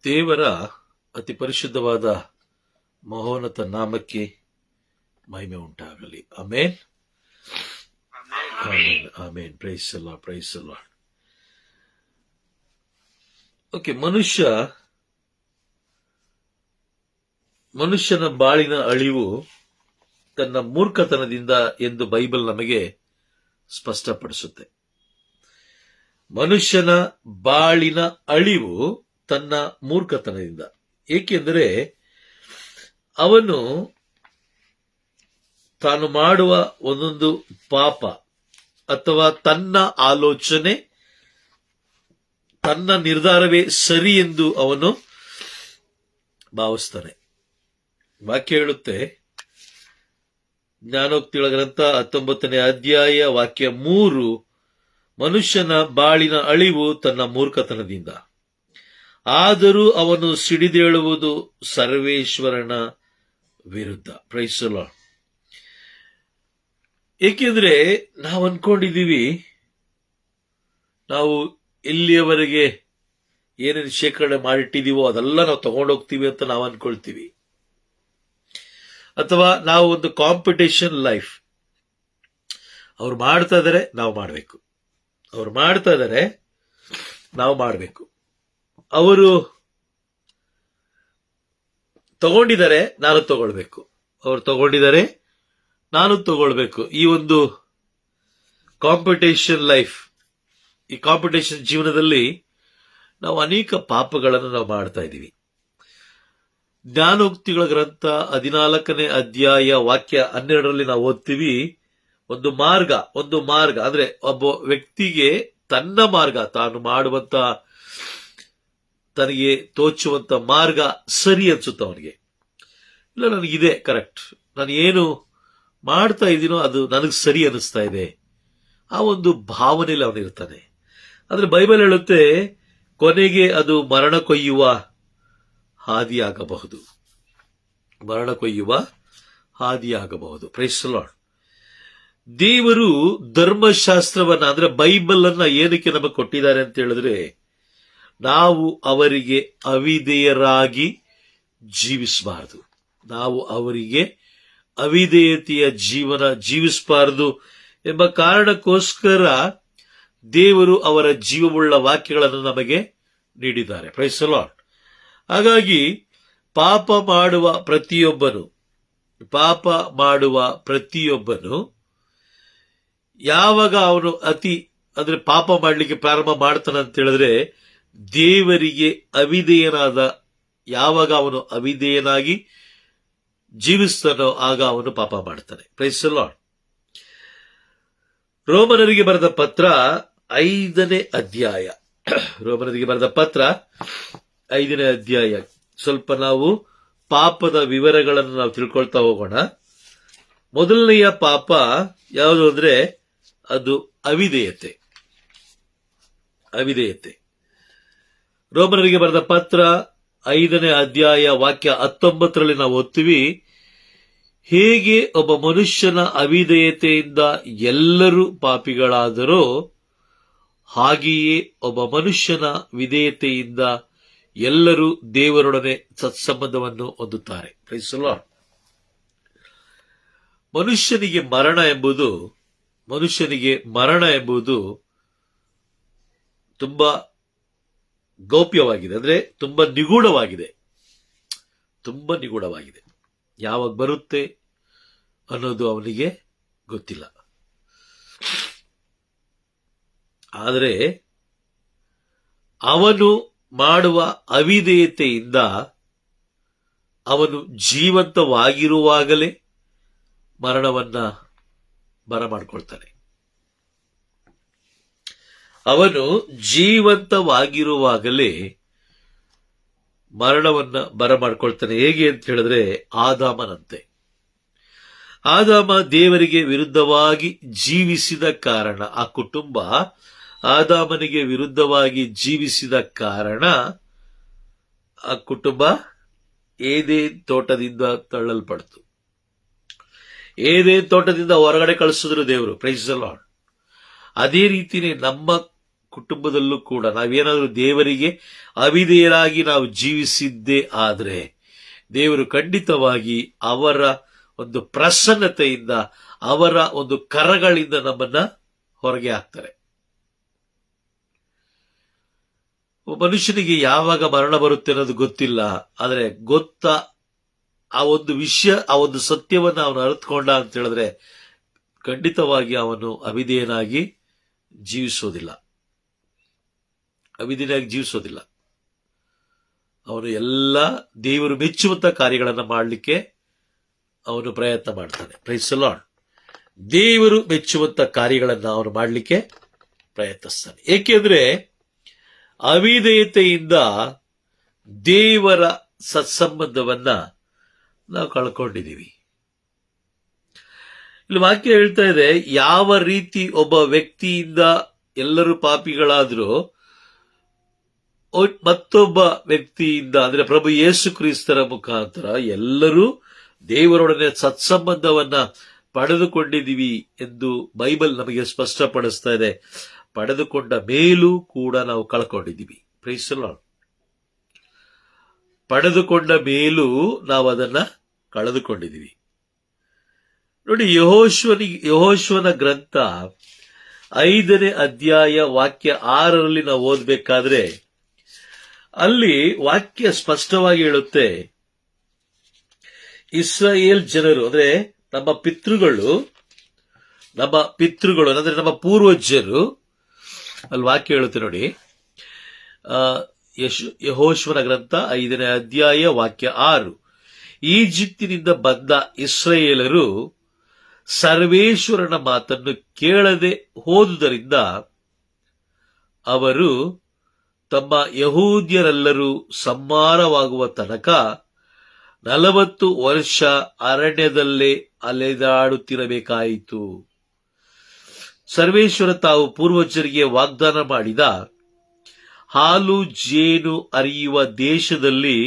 ದೇವರ ಅತಿ ಪರಿಶುದ್ಧವಾದ ಮಹೋನ್ನತ ನಾಮಕ್ಕೆ ಮಹಿಮೆ ಉಂಟಾಗಲಿ. ಆಮೇನ್, ಆಮೇನ್, ಆಮೇನ್. ಪ್ರೈಸ್ ಅಲ್ಲ, ಪ್ರೈಸ್ ಅಲ್ಲ. ಓಕೆ, ಮನುಷ್ಯನ ಬಾಳಿನ ಅಳಿವು ತನ್ನ ಮೂರ್ಖತನದಿಂದ ಎಂದು ಬೈಬಲ್ ನಮಗೆ ಸ್ಪಷ್ಟಪಡಿಸುತ್ತೆ. ಮನುಷ್ಯನ ಬಾಳಿನ ಅಳಿವು ತನ್ನ ಮೂರ್ಖತನದಿಂದ, ಏಕೆಂದರೆ ಅವನು ತಾನು ಮಾಡುವ ಒಂದೊಂದು ಪಾಪ ಅಥವಾ ತನ್ನ ಆಲೋಚನೆ, ತನ್ನ ನಿರ್ಧಾರವೇ ಸರಿ ಎಂದು ಅವನು ಭಾವಿಸ್ತಾನೆ. ವಾಕ್ಯ ಹೇಳುತ್ತೆ, ಜ್ಞಾನೋಕ್ತಿಗಳ ಗ್ರಂಥ 19ನೇ ಅಧ್ಯಾಯ ವಾಕ್ಯ 3, ಮನುಷ್ಯನ ಬಾಳಿನ ಅಳಿವು ತನ್ನ ಮೂರ್ಖತನದಿಂದ, ಆದರೂ ಅವನು ಸಿಡಿದೇಳುವುದು ಸರ್ವೇಶ್ವರನ ವಿರುದ್ಧ. Praise the lord. ಏಕೆಂದ್ರೆ ನಾವು ಅನ್ಕೊಂಡಿದ್ದೀವಿ, ನಾವು ಇಲ್ಲಿಯವರೆಗೆ ಏನೇನು ಶೇಖರಣೆ ಮಾಡಿಟ್ಟಿದೀವೋ ಅದೆಲ್ಲ ನಾವು ತಗೊಂಡೋಗ್ತೀವಿ ಅಂತ ನಾವು ಅನ್ಕೊಳ್ತೀವಿ. ಅಥವಾ ನಾವು ಒಂದು ಕಾಂಪಿಟೇಷನ್ ಲೈಫ್, ಅವ್ರು ಮಾಡ್ತಾ ಇದಾರೆ ನಾವು ಮಾಡಬೇಕು, ಅವ್ರು ಮಾಡ್ತಾ ಇದಾರೆ ನಾವು ಮಾಡಬೇಕು, ಅವರು ತಗೊಂಡಿದ್ದಾರೆ ನಾನು ತಗೊಳ್ಬೇಕು, ಅವರು ತಗೊಂಡಿದ್ದಾರೆ ನಾನು ತಗೊಳ್ಬೇಕು. ಈ ಒಂದು ಕಾಂಪಿಟೇಷನ್ ಲೈಫ್, ಈ ಕಾಂಪಿಟೇಷನ್ ಜೀವನದಲ್ಲಿ ನಾವು ಅನೇಕ ಪಾಪಗಳನ್ನು ನಾವು ಮಾಡ್ತಾ ಇದ್ದೀವಿ. ಜ್ಞಾನೋಕ್ತಿಗಳ ಗ್ರಂಥ 14ನೇ ಅಧ್ಯಾಯ ವಾಕ್ಯ 12ರಲ್ಲಿ ನಾವು ಓದ್ತೀವಿ, ಒಂದು ಮಾರ್ಗ ಅಂದ್ರೆ ಒಬ್ಬ ವ್ಯಕ್ತಿಗೆ ತನ್ನ ಮಾರ್ಗ, ತಾನು ಮಾಡುವಂತ ತನಗೆ ತೋಚುವಂತ ಮಾರ್ಗ ಸರಿ ಅನ್ಸುತ್ತ ಅವನಿಗೆ. ಇಲ್ಲ, ನನಗಿದೆ ಕರೆಕ್ಟ್, ನಾನು ಏನು ಮಾಡ್ತಾ ಇದ್ದೀನೋ ಅದು ನನಗೆ ಸರಿ ಅನಿಸ್ತಾ ಇದೆ, ಆ ಒಂದು ಭಾವನೆಯಲ್ಲಿ ಅವನಿರ್ತಾನೆ. ಆದ್ರೆ ಬೈಬಲ್ ಹೇಳುತ್ತೆ, ಕೊನೆಗೆ ಅದು ಮರಣ ಕೊಯ್ಯುವ ಹಾದಿಯಾಗಬಹುದು, ಮರಣ ಕೊಯ್ಯುವ ಹಾದಿಯಾಗಬಹುದು. Price the lord. ದೇವರು ಧರ್ಮಶಾಸ್ತ್ರವನ್ನ ಅಂದ್ರೆ ಬೈಬಲ್ ಅನ್ನ ಏನಕ್ಕೆ ನಮಗೆ ಕೊಟ್ಟಿದ್ದಾರೆ ಅಂತ ಹೇಳಿದ್ರೆ, ನಾವು ಅವರಿಗೆ ಅವಿಧೇಯರಾಗಿ ಜೀವಿಸಬಾರದು, ನಾವು ಅವರಿಗೆ ಅವಿಧೇಯತೆಯ ಜೀವನ ಜೀವಿಸಬಾರದು ಎಂಬ ಕಾರಣಕ್ಕೋಸ್ಕರ ದೇವರು ಅವರ ಜೀವವುಳ್ಳ ವಾಕ್ಯಗಳನ್ನು ನಮಗೆ ನೀಡಿದ್ದಾರೆ. Praise the lord. ಹಾಗಾಗಿ ಪಾಪ ಮಾಡುವ ಪ್ರತಿಯೊಬ್ಬನು ಯಾವಾಗ ಅವನು ಅಂದ್ರೆ ಪಾಪ ಮಾಡಲಿಕ್ಕೆ ಪ್ರಾರಂಭ ಮಾಡ್ತಾನೆ ಅಂತ ಹೇಳಿದ್ರೆ, ದೇವರಿಗೆ ಯಾವಾಗ ಅವನು ಅವಿಧೇಯನಾಗಿ ಜೀವಿಸ್ತಾನೋ ಆಗ ಅವನು ಪಾಪ ಮಾಡ್ತಾನೆ. Praise the lord. ರೋಮನರಿಗೆ ಬರೆದ ಪತ್ರ 5ನೇ ಅಧ್ಯಾಯ, ರೋಮನರಿಗೆ ಬರೆದ ಪತ್ರ 5ನೇ ಅಧ್ಯಾಯ, ಸ್ವಲ್ಪ ನಾವು ಪಾಪದ ವಿವರಗಳನ್ನು ನಾವು ತಿಳ್ಕೊಳ್ತಾ ಹೋಗೋಣ. ಮೊದಲನೆಯ ಪಾಪ ಯಾವುದು ಅಂದ್ರೆ ಅದು ಅವಿಧೇಯತೆ. ರೋಮನರಿಗೆ ಬರೆದ ಪತ್ರ 5ನೇ ಅಧ್ಯಾಯ ವಾಕ್ಯ 19ರಲ್ಲಿ ನಾವು ಓದ್ತೀವಿ, ಹೇಗೆ ಒಬ್ಬ ಮನುಷ್ಯನ ಅವಿಧೇಯತೆಯಿಂದ ಎಲ್ಲರೂ ಪಾಪಿಗಳಾದರೋ ಹಾಗೆಯೇ ಒಬ್ಬ ಮನುಷ್ಯನ ವಿಧೇಯತೆಯಿಂದ ಎಲ್ಲರೂ ದೇವರೊಡನೆ ಸತ್ಸಂಬಂಧವನ್ನು ಹೊಂದುತ್ತಾರೆ. Praise the lord. ಮನುಷ್ಯನಿಗೆ ಮರಣ ಎಂಬುದು ತುಂಬಾ ಗೌಪ್ಯವಾಗಿದೆ, ಅಂದ್ರೆ ತುಂಬಾ ನಿಗೂಢವಾಗಿದೆ. ಯಾವಾಗ ಬರುತ್ತೆ ಅನ್ನೋದು ಅವನಿಗೆ ಗೊತ್ತಿಲ್ಲ. ಆದರೆ ಅವನು ಮಾಡುವ ಅವಿಧೇಯತೆಯಿಂದ ಅವನು ಜೀವಂತವಾಗಿರುವಾಗಲೇ ಮರಣವನ್ನ ಬರಮಾಡ್ಕೊಳ್ತಾನೆ. ಅವನು ಜೀವಂತವಾಗಿರುವಾಗಲೇ ಮರಣವನ್ನ ಬರಮಾಡ್ಕೊಳ್ತಾನೆ. ಹೇಗೆ ಅಂತ ಹೇಳಿದ್ರೆ, ಆದಾಮನಂತೆ. ಆದಾಮ ದೇವರಿಗೆ ವಿರುದ್ಧವಾಗಿ ಜೀವಿಸಿದ ಕಾರಣ, ಆ ಕುಟುಂಬ ಆದಾಮನಿಗೆ ವಿರುದ್ಧವಾಗಿ ಜೀವಿಸಿದ ಕಾರಣ ಆ ಕುಟುಂಬ ಏದೇನ್ ತೋಟದಿಂದ ತಳ್ಳಲ್ಪಡ್ತು. ಏದೇನ್ ತೋಟದಿಂದ ಹೊರಗಡೆ ಕಳಿಸಿದ್ರು ದೇವರು. Praise the lord. ಅದೇ ರೀತಿನೇ ನಮ್ಮ ಕುಟುಂಬದಲ್ಲೂ ಕೂಡ ನಾವೇನಾದರೂ ದೇವರಿಗೆ ಅವಿಧೇಯರಾಗಿ ನಾವು ಜೀವಿಸಿದ್ದೇ ಆದರೆ ದೇವರು ಖಂಡಿತವಾಗಿ ಅವರ ಒಂದು ಪ್ರಸನ್ನತೆಯಿಂದ, ಅವರ ಒಂದು ಕರಗಳಿಂದ ನಮ್ಮನ್ನ ಹೊರಗೆ ಹಾಕ್ತಾರೆ. ಮನುಷ್ಯನಿಗೆ ಯಾವಾಗ ಮರಣ ಬರುತ್ತೆ ಅನ್ನೋದು ಗೊತ್ತಿಲ್ಲ, ಆದರೆ ಆ ಒಂದು ವಿಷಯ, ಆ ಒಂದು ಸತ್ಯವನ್ನು ಅವನು ಅರಿತುಕೊಂಡ ಅಂತ ಹೇಳಿದ್ರೆ ಖಂಡಿತವಾಗಿ ಅವನು ಅವಿಧೇಯನಾಗಿ ಜೀವಿಸೋದಿಲ್ಲ. ಅವನು ಎಲ್ಲ ದೇವರು ಮೆಚ್ಚುವಂತ ಕಾರ್ಯಗಳನ್ನು ಮಾಡಲಿಕ್ಕೆ ಅವನು ಪ್ರಯತ್ನ ಮಾಡ್ತಾನೆ. Praise the lord. ದೇವರು ಮೆಚ್ಚುವಂತ ಕಾರ್ಯಗಳನ್ನು ಅವನು ಮಾಡಲಿಕ್ಕೆ ಪ್ರಯತ್ನಿಸ್ತಾನೆ. ಏಕೆಂದ್ರೆ ಅವಿಧೇಯತೆಯಿಂದ ದೇವರ ಸತ್ಸಂಬಂಧವನ್ನ ನಾವು ಕಳ್ಕೊಂಡಿದ್ದೀವಿ. ಇಲ್ಲಿ ವಾಕ್ಯ ಹೇಳ್ತಾ ಇದೆ, ಯಾವ ರೀತಿ ಒಬ್ಬ ವ್ಯಕ್ತಿಯಿಂದ ಎಲ್ಲರೂ ಪಾಪಿಗಳಾದ್ರೂ ಮತ್ತೊಬ್ಬ ವ್ಯಕ್ತಿಯಿಂದ ಅಂದ್ರೆ ಪ್ರಭು ಯೇಸು ಕ್ರಿಸ್ತರ ಮುಖಾಂತರ ಎಲ್ಲರೂ ದೇವರೊಡನೆ ಸತ್ಸಂಬಂಧವನ್ನ ಪಡೆದುಕೊಂಡಿದ್ದೀವಿ ಎಂದು ಬೈಬಲ್ ನಮಗೆ ಸ್ಪಷ್ಟಪಡಿಸ್ತಾ ಇದೆ. ಪಡೆದುಕೊಂಡ ಮೇಲೂ ಕೂಡ ನಾವು ಕಳ್ಕೊಂಡಿದ್ದೀವಿ. Price the lord. ಪಡೆದುಕೊಂಡ ಮೇಲೂ ನಾವು ಅದನ್ನ ಕಳೆದುಕೊಂಡಿದ್ದೀವಿ. ನೋಡಿ, ಯೆಹೋಶುವನ ಗ್ರಂಥ 5ನೇ ಅಧ್ಯಾಯ ವಾಕ್ಯ 6ರಲ್ಲಿ ನಾವು ಓದಬೇಕಾದ್ರೆ ಅಲ್ಲಿ ವಾಕ್ಯ ಸ್ಪಷ್ಟವಾಗಿ ಹೇಳುತ್ತೆ, ಇಸ್ರಾಯೇಲ್ ಜನರು ಅಂದ್ರೆ ನಮ್ಮ ಪಿತೃಗಳು ಅಂದ್ರೆ ನಮ್ಮ ಪೂರ್ವಜರು, ಅಲ್ಲಿ ವಾಕ್ಯ ಹೇಳುತ್ತೆ ನೋಡಿ, ಯೆಹೋಶುವನ ಗ್ರಂಥ 5ನೇ ಅಧ್ಯಾಯ ವಾಕ್ಯ 6, ಈಜಿಪ್ತಿನಿಂದ ಬಂದ ಇಸ್ರಾಯೇಲರು ಸರ್ವೇಶ್ವರನ ಮಾತನ್ನು ಕೇಳದೆ ಹೋದುದರಿಂದ ಅವರು ತಮ್ಮ ಯಹೂದ್ಯರೆಲ್ಲರೂ ಸಂಹಾರವಾಗುವ ತನಕ 40 ವರ್ಷ ಅರಣ್ಯದಲ್ಲೇ ಅಲೆದಾಡುತ್ತಿರಬೇಕಾಯಿತು. ಸರ್ವೇಶ್ವರ ತಾವು ಪೂರ್ವಜರಿಗೆ ವಾಗ್ದಾನ ಮಾಡಿದ ಹಾಲು ಜೇನು ಹರಿಯುವ ದೇಶದಲ್ಲಿ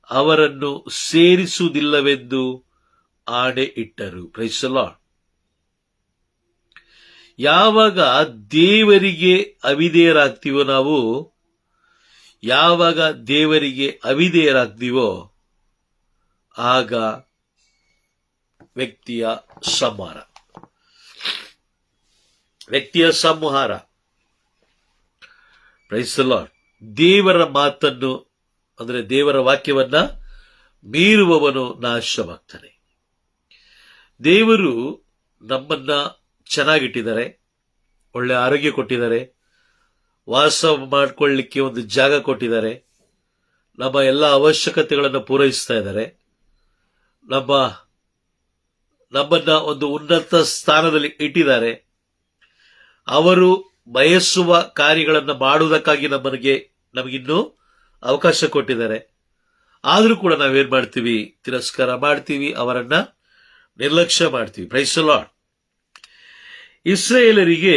ಅವರನ್ನು ಸೇರಿಸುವುದಿಲ್ಲವೆಂದು ಆಣೆ ಇಟ್ಟರು. Praise the lord. ಯಾವಾಗ ದೇವರಿಗೆ ಅವಿಧೇಯರಾಗ್ತೀವೋ ಆಗ ವ್ಯಕ್ತಿಯ ಸಂಹಾರ. Praise the lord. ದೇವರ ಮಾತನ್ನು ಅಂದ್ರೆ ದೇವರ ವಾಕ್ಯವನ್ನ ಮೀರುವವನು ನಾಶವಾಗ್ತಾನೆ. ದೇವರು ನಮ್ಮನ್ನ ಚೆನ್ನಾಗಿಟ್ಟಿದ್ದಾರೆ, ಒಳ್ಳೆ ಆರೋಗ್ಯ ಕೊಟ್ಟಿದ್ದಾರೆ, ವಾಸ ಮಾಡಿಕೊಳ್ಳಲಿಕ್ಕೆ ಒಂದು ಜಾಗ ಕೊಟ್ಟಿದ್ದಾರೆ, ನಮ್ಮ ಎಲ್ಲ ಅವಶ್ಯಕತೆಗಳನ್ನು ಪೂರೈಸ್ತಾ ಇದ್ದಾರೆ, ನಮ್ಮನ್ನ ಒಂದು ಉನ್ನತ ಸ್ಥಾನದಲ್ಲಿ ಇಟ್ಟಿದ್ದಾರೆ. ಅವರು ಬಯಸುವ ಕಾರ್ಯಗಳನ್ನು ಮಾಡುವುದಕ್ಕಾಗಿ ನಮಗಿನ್ನೂ ಅವಕಾಶ ಕೊಟ್ಟಿದ್ದಾರೆ. ಆದ್ರೂ ಕೂಡ ನಾವೇನ್ ಮಾಡ್ತೀವಿ? ತಿರಸ್ಕಾರ ಮಾಡ್ತೀವಿ, ಅವರನ್ನ ನಿರ್ಲಕ್ಷ್ಯ ಮಾಡ್ತೀವಿ. Praise the lord. ಇಸ್ರಾಯೇಲರಿಗೆ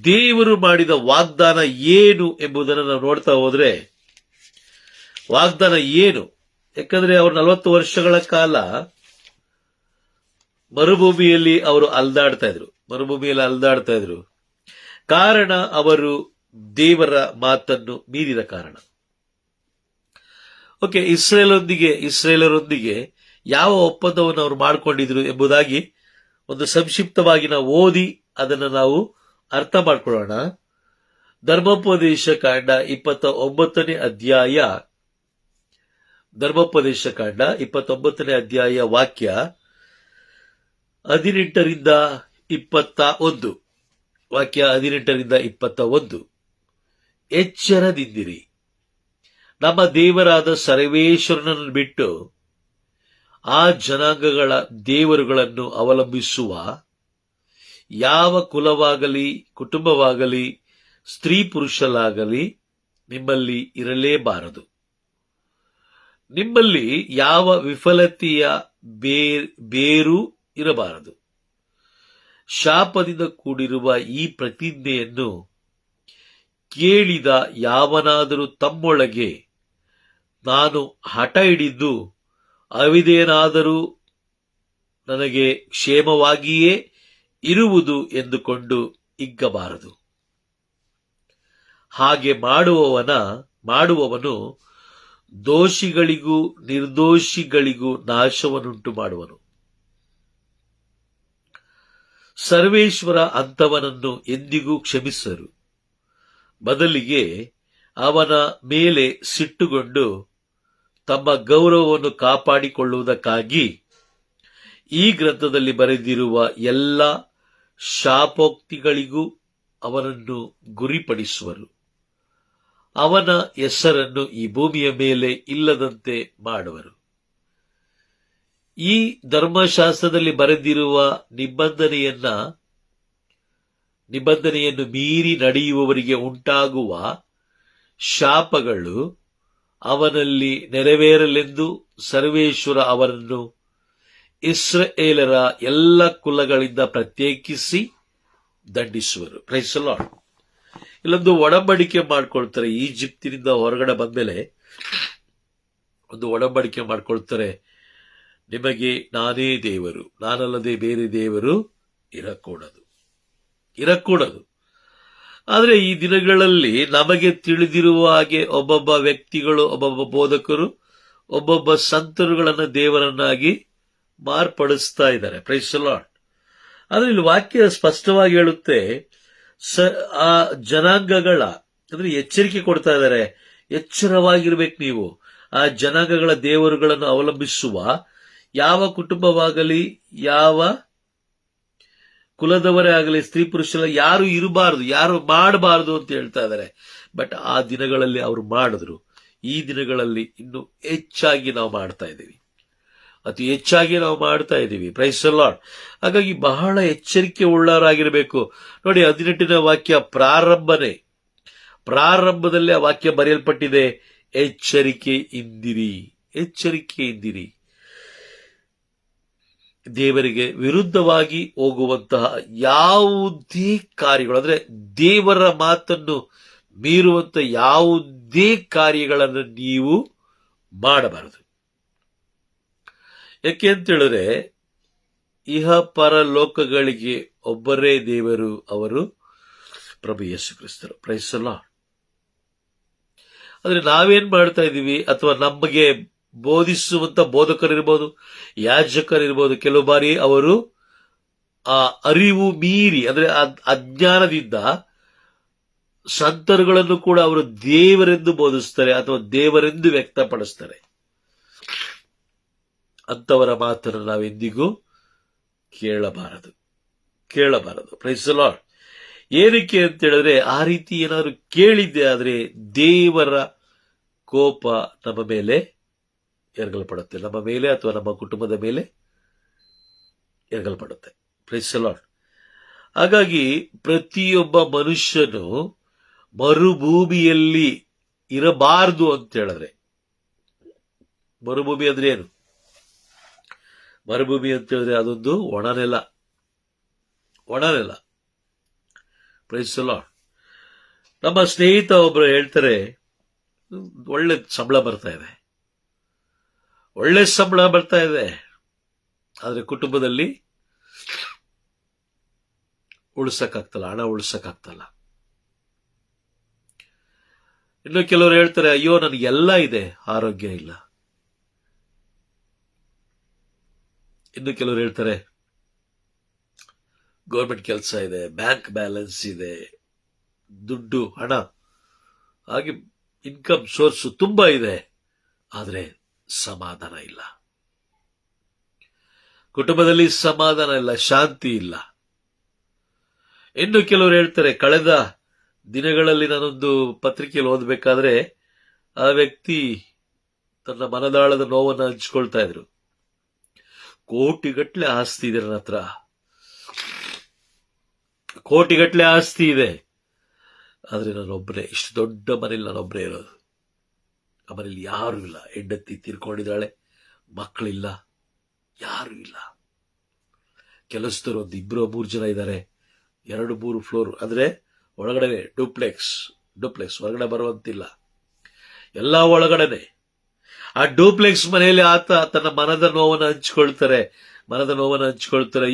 ದೇವರು ಮಾಡಿದ ವಾಗ್ದಾನ ಏನು ಎಂಬುದನ್ನು ನಾವು ನೋಡ್ತಾ ಹೋದ್ರೆ, ವಾಗ್ದಾನ ಏನು? ಯಾಕಂದ್ರೆ ಅವರು 40 ವರ್ಷಗಳ ಕಾಲ ಮರುಭೂಮಿಯಲ್ಲಿ ಅವರು ಅಲ್ದಾಡ್ತಾ ಇದ್ರು. ಕಾರಣ ಅವರು ದೇವರ ಮಾತನ್ನು ಮೀರಿದ ಕಾರಣ. ಓಕೆ, ಇಸ್ರೇಲರೊಂದಿಗೆ ಯಾವ ಒಪ್ಪಂದವನ್ನು ಅವರು ಮಾಡಿಕೊಂಡಿದ್ರು ಎಂಬುದಾಗಿ ಒಂದು ಸಂಕ್ಷಿಪ್ತವಾಗಿ ನಾವು ಓದಿ ಅದನ್ನು ನಾವು ಅರ್ಥ ಮಾಡ್ಕೊಳ್ಳೋಣ. ಧರ್ಮೋಪದೇಶ ಕಾಂಡ 29ನೇ ಅಧ್ಯಾಯ ವಾಕ್ಯ 18ರಿಂದ 21. ಎಚ್ಚರದಿಂದಿರಿ, ನಮ್ಮ ದೇವರಾದ ಸರ್ವೇಶ್ವರನನ್ನು ಬಿಟ್ಟು ಆ ಜನಾಂಗಗಳ ದೇವರುಗಳನ್ನು ಅವಲಂಬಿಸುವ ಯಾವ ಕುಲವಾಗಲಿ, ಕುಟುಂಬವಾಗಲಿ, ಸ್ತ್ರೀ ಪುರುಷಲಾಗಲಿ ನಿಮ್ಮಲ್ಲಿ ಇರಲೇಬಾರದು. ನಿಮ್ಮಲ್ಲಿ ಯಾವ ವಿಫಲತೆಯ ಬೇರು ಇರಬಾರದು. ಶಾಪದಿಂದ ಕೂಡಿರುವ ಈ ಪ್ರತಿಜ್ಞೆಯನ್ನು ಕೇಳಿದ ಯಾವನಾದರೂ ತಮ್ಮೊಳಗೆ ನಾನು ಹಠ ಹಿಡಿದು ಅವಿಧೇಯನಾದರೂ ನನಗೆ ಕ್ಷೇಮವಾಗಿಯೇ ಇರುವುದು ಎಂದುಕೊಂಡು ಹಿಗ್ಗಬಾರದು. ಹಾಗೆ ಮಾಡುವವನು ದೋಷಿಗಳಿಗೂ ನಿರ್ದೋಷಿಗಳಿಗೂ ನಾಶವನ್ನುಂಟು ಮಾಡುವನು. ಸರ್ವೇಶ್ವರ ಅಂಥವನನ್ನು ಎಂದಿಗೂ ಕ್ಷಮಿಸರು, ಬದಲಿಗೆ ಅವನ ಮೇಲೆ ಸಿಟ್ಟುಗೊಂಡು ತಮ್ಮ ಗೌರವವನ್ನು ಕಾಪಾಡಿಕೊಳ್ಳುವುದಕ್ಕಾಗಿ ಈ ಗ್ರಂಥದಲ್ಲಿ ಬರೆದಿರುವ ಎಲ್ಲ ಶಾಪೋಕ್ತಿಗಳಿಗೂ ಅವನನ್ನು ಗುರಿಪಡಿಸುವರು. ಅವನ ಹೆಸರನ್ನು ಈ ಭೂಮಿಯ ಮೇಲೆ ಇಲ್ಲದಂತೆ ಮಾಡುವರು. ಈ ಧರ್ಮಶಾಸ್ತ್ರದಲ್ಲಿ ಬರೆದಿರುವ ನಿಬಂಧನೆಯನ್ನು ಮೀರಿ ನಡೆಯುವವರಿಗೆ ಉಂಟಾಗುವ ಶಾಪಗಳು ಅವನಲ್ಲಿ ನೆರವೇರಲೆಂದು ಸರ್ವೇಶ್ವರ ಅವರನ್ನು ಇಸ್ರಾಯೇಲರ ಎಲ್ಲ ಕುಲಗಳಿಂದ ಪ್ರತ್ಯೇಕಿಸಿ ದಂಡಿಸುವರು. Price the lord. ಇಲ್ಲೊಂದು ಒಡಂಬಡಿಕೆ ಮಾಡ್ಕೊಳ್ತಾರೆ. ಈಜಿಪ್ತಿನಿಂದ ಹೊರಗಡೆ ಬಂದ್ಮೇಲೆ ಒಂದು ಒಡಂಬಡಿಕೆ ಮಾಡ್ಕೊಳ್ತಾರೆ. ನಿಮಗೆ ನಾನೇ ದೇವರು, ನಾನಲ್ಲದೆ ಬೇರೆ ದೇವರು ಇರಕೂಡದು. ಆದರೆ ಈ ದಿನಗಳಲ್ಲಿ ನಮಗೆ ತಿಳಿದಿರುವ ಹಾಗೆ ಒಬ್ಬೊಬ್ಬ ವ್ಯಕ್ತಿಗಳು, ಒಬ್ಬೊಬ್ಬ ಬೋಧಕರು, ಒಬ್ಬೊಬ್ಬ ಸಂತರುಗಳನ್ನು ದೇವರನ್ನಾಗಿ ಮಾರ್ಪಡಿಸ್ತಾ ಇದ್ದಾರೆ. Praise the lord. ಆದ್ರೆ ಇಲ್ಲಿ ವಾಕ್ಯ ಸ್ಪಷ್ಟವಾಗಿ ಹೇಳುತ್ತೆ, ಆ ಜನಾಂಗಗಳ ಅಂದ್ರೆ ಎಚ್ಚರಿಕೆ ಕೊಡ್ತಾ ಇದ್ದಾರೆ. ಎಚ್ಚರವಾಗಿರ್ಬೇಕು ನೀವು. ಆ ಜನಾಂಗಗಳ ದೇವರುಗಳನ್ನು ಅವಲಂಬಿಸುವ ಯಾವ ಕುಟುಂಬವಾಗಲಿ, ಯಾವ ಕುಲದವರೇ ಆಗಲಿ, ಸ್ತ್ರೀ ಪುರುಷರ ಯಾರು ಇರಬಾರದು, ಯಾರು ಮಾಡಬಾರದು ಅಂತ ಹೇಳ್ತಾ ಇದ್ದಾರೆ. ಬಟ್ ಆ ದಿನಗಳಲ್ಲಿ ಅವರು ಮಾಡಿದ್ರು. ಈ ದಿನಗಳಲ್ಲಿ ಇನ್ನು ಹೆಚ್ಚಾಗಿ ನಾವು ಮಾಡ್ತಾ ಇದ್ದೀವಿ, ಅತಿ ಹೆಚ್ಚಾಗಿ ನಾವು ಮಾಡ್ತಾ ಇದ್ದೀವಿ. Praise the lord. ಹಾಗಾಗಿ ಬಹಳ ಎಚ್ಚರಿಕೆ ಉಳ್ಳವರಾಗಿರಬೇಕು. ನೋಡಿ, 18ನೇ ವಾಕ್ಯ ಪ್ರಾರಂಭದಲ್ಲಿ ಆ ವಾಕ್ಯ ಬರೆಯಲ್ಪಟ್ಟಿದೆ, ಎಚ್ಚರಿಕೆಯಿಂದಿರಿ. ದೇವರಿಗೆ ವಿರುದ್ಧವಾಗಿ ಹೋಗುವಂತಹ ಯಾವುದೇ ಕಾರ್ಯಗಳು, ಅಂದ್ರೆ ದೇವರ ಮಾತನ್ನು ಮೀರುವಂತ ಯಾವುದೇ ಕಾರ್ಯಗಳನ್ನು ನೀವು ಮಾಡಬಾರದು. ಯಾಕೆ ಅಂತ ಹೇಳಿದ್ರೆ, ಇಹ ಪರಲೋಕಗಳಿಗೆ ಒಬ್ಬರೇ ದೇವರು, ಅವರು ಪ್ರಭು ಯೇಸು ಕ್ರಿಸ್ತರು. Praise the lord. ಆದ್ರೆ ನಾವೇನ್ ಮಾಡ್ತಾ ಇದೀವಿ, ಅಥವಾ ನಮಗೆ ಬೋಧಿಸುವಂತ ಬೋಧಕರಿರ್ಬೋದು, ಯಾಜಕರಿರ್ಬೋದು, ಕೆಲವು ಬಾರಿ ಅವರು ಆ ಅರಿವು ಮೀರಿ, ಅಂದ್ರೆ ಅಜ್ಞಾನದಿಂದ ಸಂತರುಗಳನ್ನು ಕೂಡ ಅವರು ದೇವರೆಂದು ಬೋಧಿಸ್ತಾರೆ ಅಥವಾ ದೇವರೆಂದು ವ್ಯಕ್ತಪಡಿಸ್ತಾರೆ. ಅಂತವರ ಮಾತನ್ನು ನಾವೆಂದಿಗೂ ಕೇಳಬಾರದು. Praise the lord. ಏನಕ್ಕೆ ಅಂತ ಹೇಳಿದ್ರೆ, ಆ ರೀತಿ ಏನಾದ್ರು ಕೇಳಿದ್ದೆ ಆದ್ರೆ ದೇವರ ಕೋಪ ನಮ್ಮ ಮೇಲೆ ಎರಗಲ್ಪಡುತ್ತೆ, ನಮ್ಮ ಮೇಲೆ ಅಥವಾ ನಮ್ಮ ಕುಟುಂಬದ ಮೇಲೆ ಎರಗಲ್ಪಡುತ್ತೆ. Price the lord. ಹಾಗಾಗಿ ಪ್ರತಿಯೊಬ್ಬ ಮನುಷ್ಯನು ಮರುಭೂಮಿಯಲ್ಲಿ ಇರಬಾರದು ಅಂತ ಹೇಳಿದ್ರೆ, ಮರುಭೂಮಿ ಅಂದ್ರೆ ಏನು? ಮರುಭೂಮಿ ಅಂತ ಹೇಳಿದ್ರೆ ಅದೊಂದು ಒಣನೆಲ. Price the lord. ನಮ್ಮ ಸ್ನೇಹಿತ ಒಬ್ರು ಹೇಳ್ತಾರೆ, ಒಳ್ಳೆ ಸಂಬಳ ಬರ್ತಾ ಇದೆ, ಆದ್ರೆ ಕುಟುಂಬದಲ್ಲಿ ಹಣ ಉಳಿಸಕ್ಕಾಗ್ತಲ್ಲ. ಇನ್ನು ಕೆಲವರು ಹೇಳ್ತಾರೆ, ಅಯ್ಯೋ ನನಗೆಲ್ಲ ಇದೆ, ಆರೋಗ್ಯ ಇಲ್ಲ. ಇನ್ನು ಕೆಲವರು ಹೇಳ್ತಾರೆ, ಗೌರ್ಮೆಂಟ್ ಕೆಲಸ ಇದೆ, ಬ್ಯಾಂಕ್ ಬ್ಯಾಲೆನ್ಸ್ ಇದೆ, ದುಡ್ಡು, ಹಣ, ಹಾಗೆ ಇನ್ಕಮ್ ಸೋರ್ಸ್ ತುಂಬಾ ಇದೆ, ಆದ್ರೆ ಸಮಾಧಾನ ಇಲ್ಲ. ಕುಟುಂಬದಲ್ಲಿ ಸಮಾಧಾನ ಇಲ್ಲ, ಶಾಂತಿ ಇಲ್ಲ. ಇನ್ನು ಕೆಲವರು ಹೇಳ್ತಾರೆ, ಕಳೆದ ದಿನಗಳಲ್ಲಿ ನಾನೊಂದು ಪತ್ರಿಕೆಯಲ್ಲಿ ಓದಬೇಕಾದ್ರೆ ಆ ವ್ಯಕ್ತಿ ತನ್ನ ಮನದಾಳದ ನೋವನ್ನು ಹಂಚಿಕೊಳ್ತಾ ಇದ್ರು. ಕೋಟಿಗಟ್ಟಲೆ ಆಸ್ತಿ ಇದೆ ನನ್ನ ಹತ್ರ, ಕೋಟಿಗಟ್ಟಲೆ ಆಸ್ತಿ ಇದೆ, ಆದ್ರೆ ನಾನೊಬ್ಬನೇ, ಇಷ್ಟು ದೊಡ್ಡ ಮನೇಲಿ ನಾನೊಬ್ಬನೇ ಇರೋದು. ಆ ಮನೇಲಿ ಯಾರು ಇಲ್ಲ, ಹೆಂಡತಿ ತೀರ್ಕೊಂಡಿದ್ದಾಳೆ, ಮಕ್ಕಳಿಲ್ಲ, ಯಾರು ಇಲ್ಲ. ಕೆಲಸದವರು ಒಂದು 2-3 ಜನ ಇದ್ದಾರೆ, 2-3 ಫ್ಲೋರ್, ಅಂದ್ರೆ ಒಳಗಡೆ ಡೂಪ್ಲೆಕ್ಸ್, ಹೊರಗಡೆ ಬರುವಂತಿಲ್ಲ, ಎಲ್ಲ ಒಳಗಡೆನೆ. ಆ ಡೂಪ್ಲೆಕ್ಸ್ ಮನೆಯಲ್ಲಿ ಆತ ತನ್ನ ಮನದ ನೋವನ್ನು ಹಂಚಿಕೊಳ್ತಾರೆ.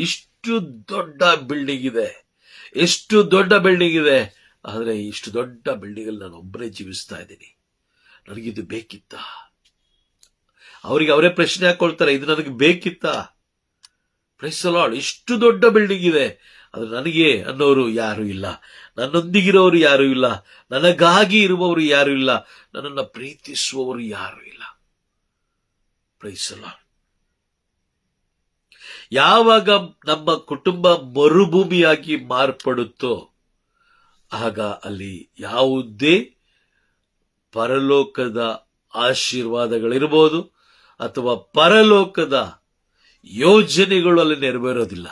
ಇಷ್ಟು ದೊಡ್ಡ ಬಿಲ್ಡಿಂಗ್ ಇದೆ, ಆದರೆ ಇಷ್ಟು ದೊಡ್ಡ ಬಿಲ್ಡಿಂಗ್ ಅಲ್ಲಿ ನಾನು ಒಬ್ಬನೇ ಜೀವಿಸ್ತಾ ಇದ್ದೀನಿ, ನನಗಿದು ಬೇಕಿತ್ತ? ಅವರಿಗೆ ಅವರೇ ಪ್ರಶ್ನೆ ಹಾಕೊಳ್ತಾರೆ, ಇದು ನನಗೆ ಬೇಕಿತ್ತ? Price the lord. ಇಷ್ಟು ದೊಡ್ಡ ಬಿಲ್ಡಿಂಗ್ ಇದೆ, ಅದು ನನಗೆ ಅನ್ನೋರು ಯಾರು ಇಲ್ಲ, ನನ್ನೊಂದಿಗಿರೋರು ಯಾರು ಇಲ್ಲ, ನನಗಾಗಿ ಇರುವವರು ಯಾರು ಇಲ್ಲ, ನನ್ನನ್ನು ಪ್ರೀತಿಸುವವರು ಯಾರು ಇಲ್ಲ. Praise the lord. ಯಾವಾಗ ನಮ್ಮ ಕುಟುಂಬ ಮರುಭೂಮಿಯಾಗಿ ಮಾರ್ಪಡುತ್ತೋ ಆಗ ಅಲ್ಲಿ ಯಾವುದೇ ಪರಲೋಕದ ಆಶೀರ್ವಾದಗಳಿರ್ಬೋದು ಅಥವಾ ಪರಲೋಕದ ಯೋಜನೆಗಳು ಅಲ್ಲಿ ನೆರವೇರೋದಿಲ್ಲ.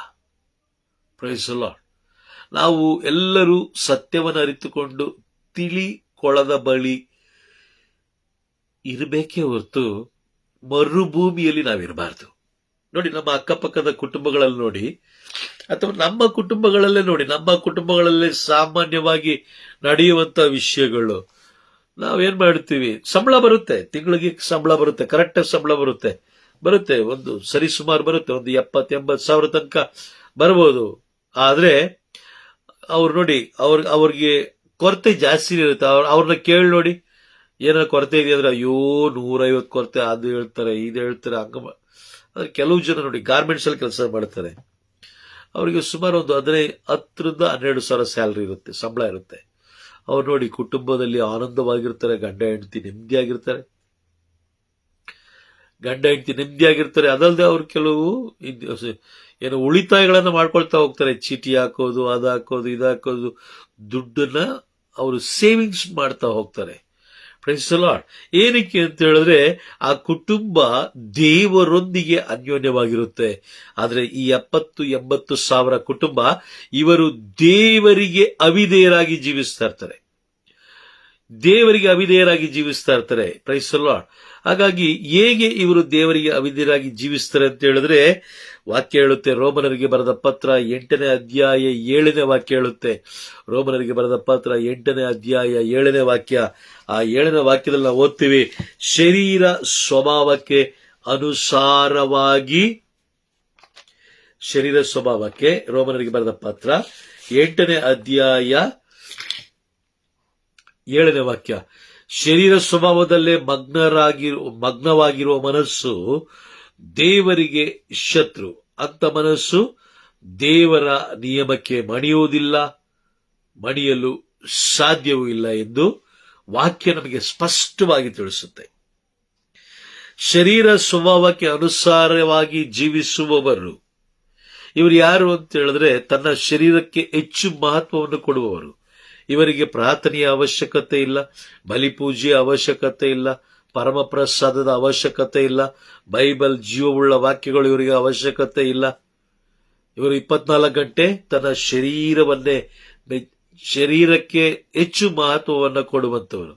Price the lord. ನಾವು ಎಲ್ಲರೂ ಸತ್ಯವನ್ನು ಅರಿತುಕೊಂಡು ತಿಳಿ ಕೊಳದ ಬಳಿ ಇರಬೇಕೇ ಹೊರತು ಮರುಭೂಮಿಯಲ್ಲಿ ನಾವಿರಬಾರ್ದು. ನೋಡಿ, ನಮ್ಮ ಅಕ್ಕಪಕ್ಕದ ಕುಟುಂಬಗಳಲ್ಲಿ ನೋಡಿ, ಅಥವಾ ನಮ್ಮ ಕುಟುಂಬಗಳಲ್ಲೇ ನೋಡಿ, ನಮ್ಮ ಕುಟುಂಬಗಳಲ್ಲೇ ಸಾಮಾನ್ಯವಾಗಿ ನಡೆಯುವಂತ ವಿಷಯಗಳು. ನಾವೇನ್ ಮಾಡ್ತೀವಿ, ಸಂಬಳ ಬರುತ್ತೆ, ತಿಂಗಳಿಗೆ ಸಂಬಳ ಬರುತ್ತೆ, ಕರೆಕ್ಟ್ ಸಂಬಳ ಬರುತ್ತೆ, ಒಂದು ಸರಿಸುಮಾರು ಬರುತ್ತೆ, ಒಂದು 70-80 ಸಾವಿರ ತನಕ ಬರ್ಬೋದು. ಆದ್ರೆ ಅವ್ರು ನೋಡಿ, ಅವ್ರಿಗೆ ಕೊರತೆ ಜಾಸ್ತಿ ಇರುತ್ತೆ. ಅವ್ರನ್ನ ಕೇಳಿ ನೋಡಿ, ಏನಾರ ಕೊರತೆ ಇದೆಯಂದ್ರೆ ಅಯ್ಯೋ 150 ಕೊರತೆ, ಅದು ಹೇಳ್ತಾರೆ, ಇದು ಹೇಳ್ತಾರೆ, ಹಂಗ. ಆದ್ರೆ ಕೆಲವು ಜನ ನೋಡಿ ಗಾರ್ಮೆಂಟ್ಸ್ ಅಲ್ಲಿ ಕೆಲಸ ಮಾಡ್ತಾರೆ, ಅವರಿಗೆ ಸುಮಾರು ಒಂದು 10-12 ಸಾವಿರ ಸ್ಯಾಲರಿ ಇರುತ್ತೆ, ಸಂಬಳ ಇರುತ್ತೆ. ಅವ್ರು ನೋಡಿ ಕುಟುಂಬದಲ್ಲಿ ಆನಂದವಾಗಿರ್ತಾರೆ, ಗಂಡ ಹೆಂಡತಿ ನೆಮ್ಮದಿಯಾಗಿರ್ತಾರೆ. ಅದಲ್ಲದೆ ಅವ್ರು ಕೆಲವು ಏನು ಉಳಿತಾಯಗಳನ್ನ ಮಾಡ್ಕೊಳ್ತಾ ಹೋಗ್ತಾರೆ, ಚೀಟಿ ಹಾಕೋದು, ಅದು ಹಾಕೋದು, ಇದು ಹಾಕೋದು, ದುಡ್ಡನ್ನ ಅವರು ಸೇವಿಂಗ್ಸ್ ಮಾಡ್ತಾ ಹೋಗ್ತಾರೆ. Praise the lord. ಏನಕ್ಕೆ ಅಂತ ಹೇಳಿದ್ರೆ ಆ ಕುಟುಂಬ ದೇವರೊಂದಿಗೆ ಅನ್ಯೋನ್ಯವಾಗಿರುತ್ತೆ. ಆದ್ರೆ ಈ 70-80 ಸಾವಿರ ಕುಟುಂಬ, ಇವರು ದೇವರಿಗೆ ಅವಿಧೇಯರಾಗಿ ಜೀವಿಸ್ತಾ ಇರ್ತಾರೆ. Praise the lord. ಹಾಗಾಗಿ ಹೇಗೆ ಇವರು ದೇವರಿಗೆ ಅವಿಧೇಯರಾಗಿ ಜೀವಿಸ್ತಾರೆ ಅಂತ ಹೇಳಿದ್ರೆ, ವಾಕ್ಯ ಹೇಳುತ್ತೆ, ರೋಮನರಿಗೆ ಬರೆದ ಪತ್ರ 8ನೇ ಅಧ್ಯಾಯ 7ನೇ ವಾಕ್ಯ ಹೇಳುತ್ತೆ. ರೋಮನರಿಗೆ ಬರೆದ ಪತ್ರ 8ನೇ ಅಧ್ಯಾಯ 7ನೇ ವಾಕ್ಯ. ಆ 7ನೇ ವಾಕ್ಯದಲ್ಲಿ ನಾವು ಓದ್ತೀವಿ, ಶರೀರ ಸ್ವಭಾವಕ್ಕೆ ರೋಮನರಿಗೆ ಬರೆದ ಪತ್ರ 8ನೇ ಅಧ್ಯಾಯ 7ನೇ ವಾಕ್ಯ. ಶರೀರ ಸ್ವಭಾವದಲ್ಲೇ ಮಗ್ನವಾಗಿರುವ ಮನಸ್ಸು ದೇವರಿಗೆ ಶತ್ರು. ಅಂತ ಮನಸ್ಸು ದೇವರ ನಿಯಮಕ್ಕೆ ಮಣಿಯಲು ಸಾಧ್ಯವೂ ಇಲ್ಲ ಎಂದು ವಾಕ್ಯ ನಮಗೆ ಸ್ಪಷ್ಟವಾಗಿ ತಿಳಿಸುತ್ತೆ. ಶರೀರ ಸ್ವಭಾವಕ್ಕೆ ಅನುಸಾರವಾಗಿ ಜೀವಿಸುವವರು ಇವರು ಯಾರು ಅಂತ ಹೇಳಿದ್ರೆ, ತನ್ನ ಶರೀರಕ್ಕೆ ಹೆಚ್ಚು ಮಹತ್ವವನ್ನು ಕೊಡುವವರು. ಇವರಿಗೆ ಪ್ರಾರ್ಥನೆಯ ಅವಶ್ಯಕತೆ ಇಲ್ಲ, ಬಲಿಪೂಜೆಯ ಅವಶ್ಯಕತೆ ಇಲ್ಲ, ಪರಮಪ್ರಸಾದದ ಅವಶ್ಯಕತೆ ಇಲ್ಲ, ಬೈಬಲ್ ಜೀವವುಳ್ಳ ವಾಕ್ಯಗಳು ಇವರಿಗೆ ಅವಶ್ಯಕತೆ ಇಲ್ಲ. ಇವರು 24 ಗಂಟೆ ತನ್ನ ಶರೀರಕ್ಕೆ ಹೆಚ್ಚು ಮಹತ್ವವನ್ನು ಕೊಡುವಂತವರು.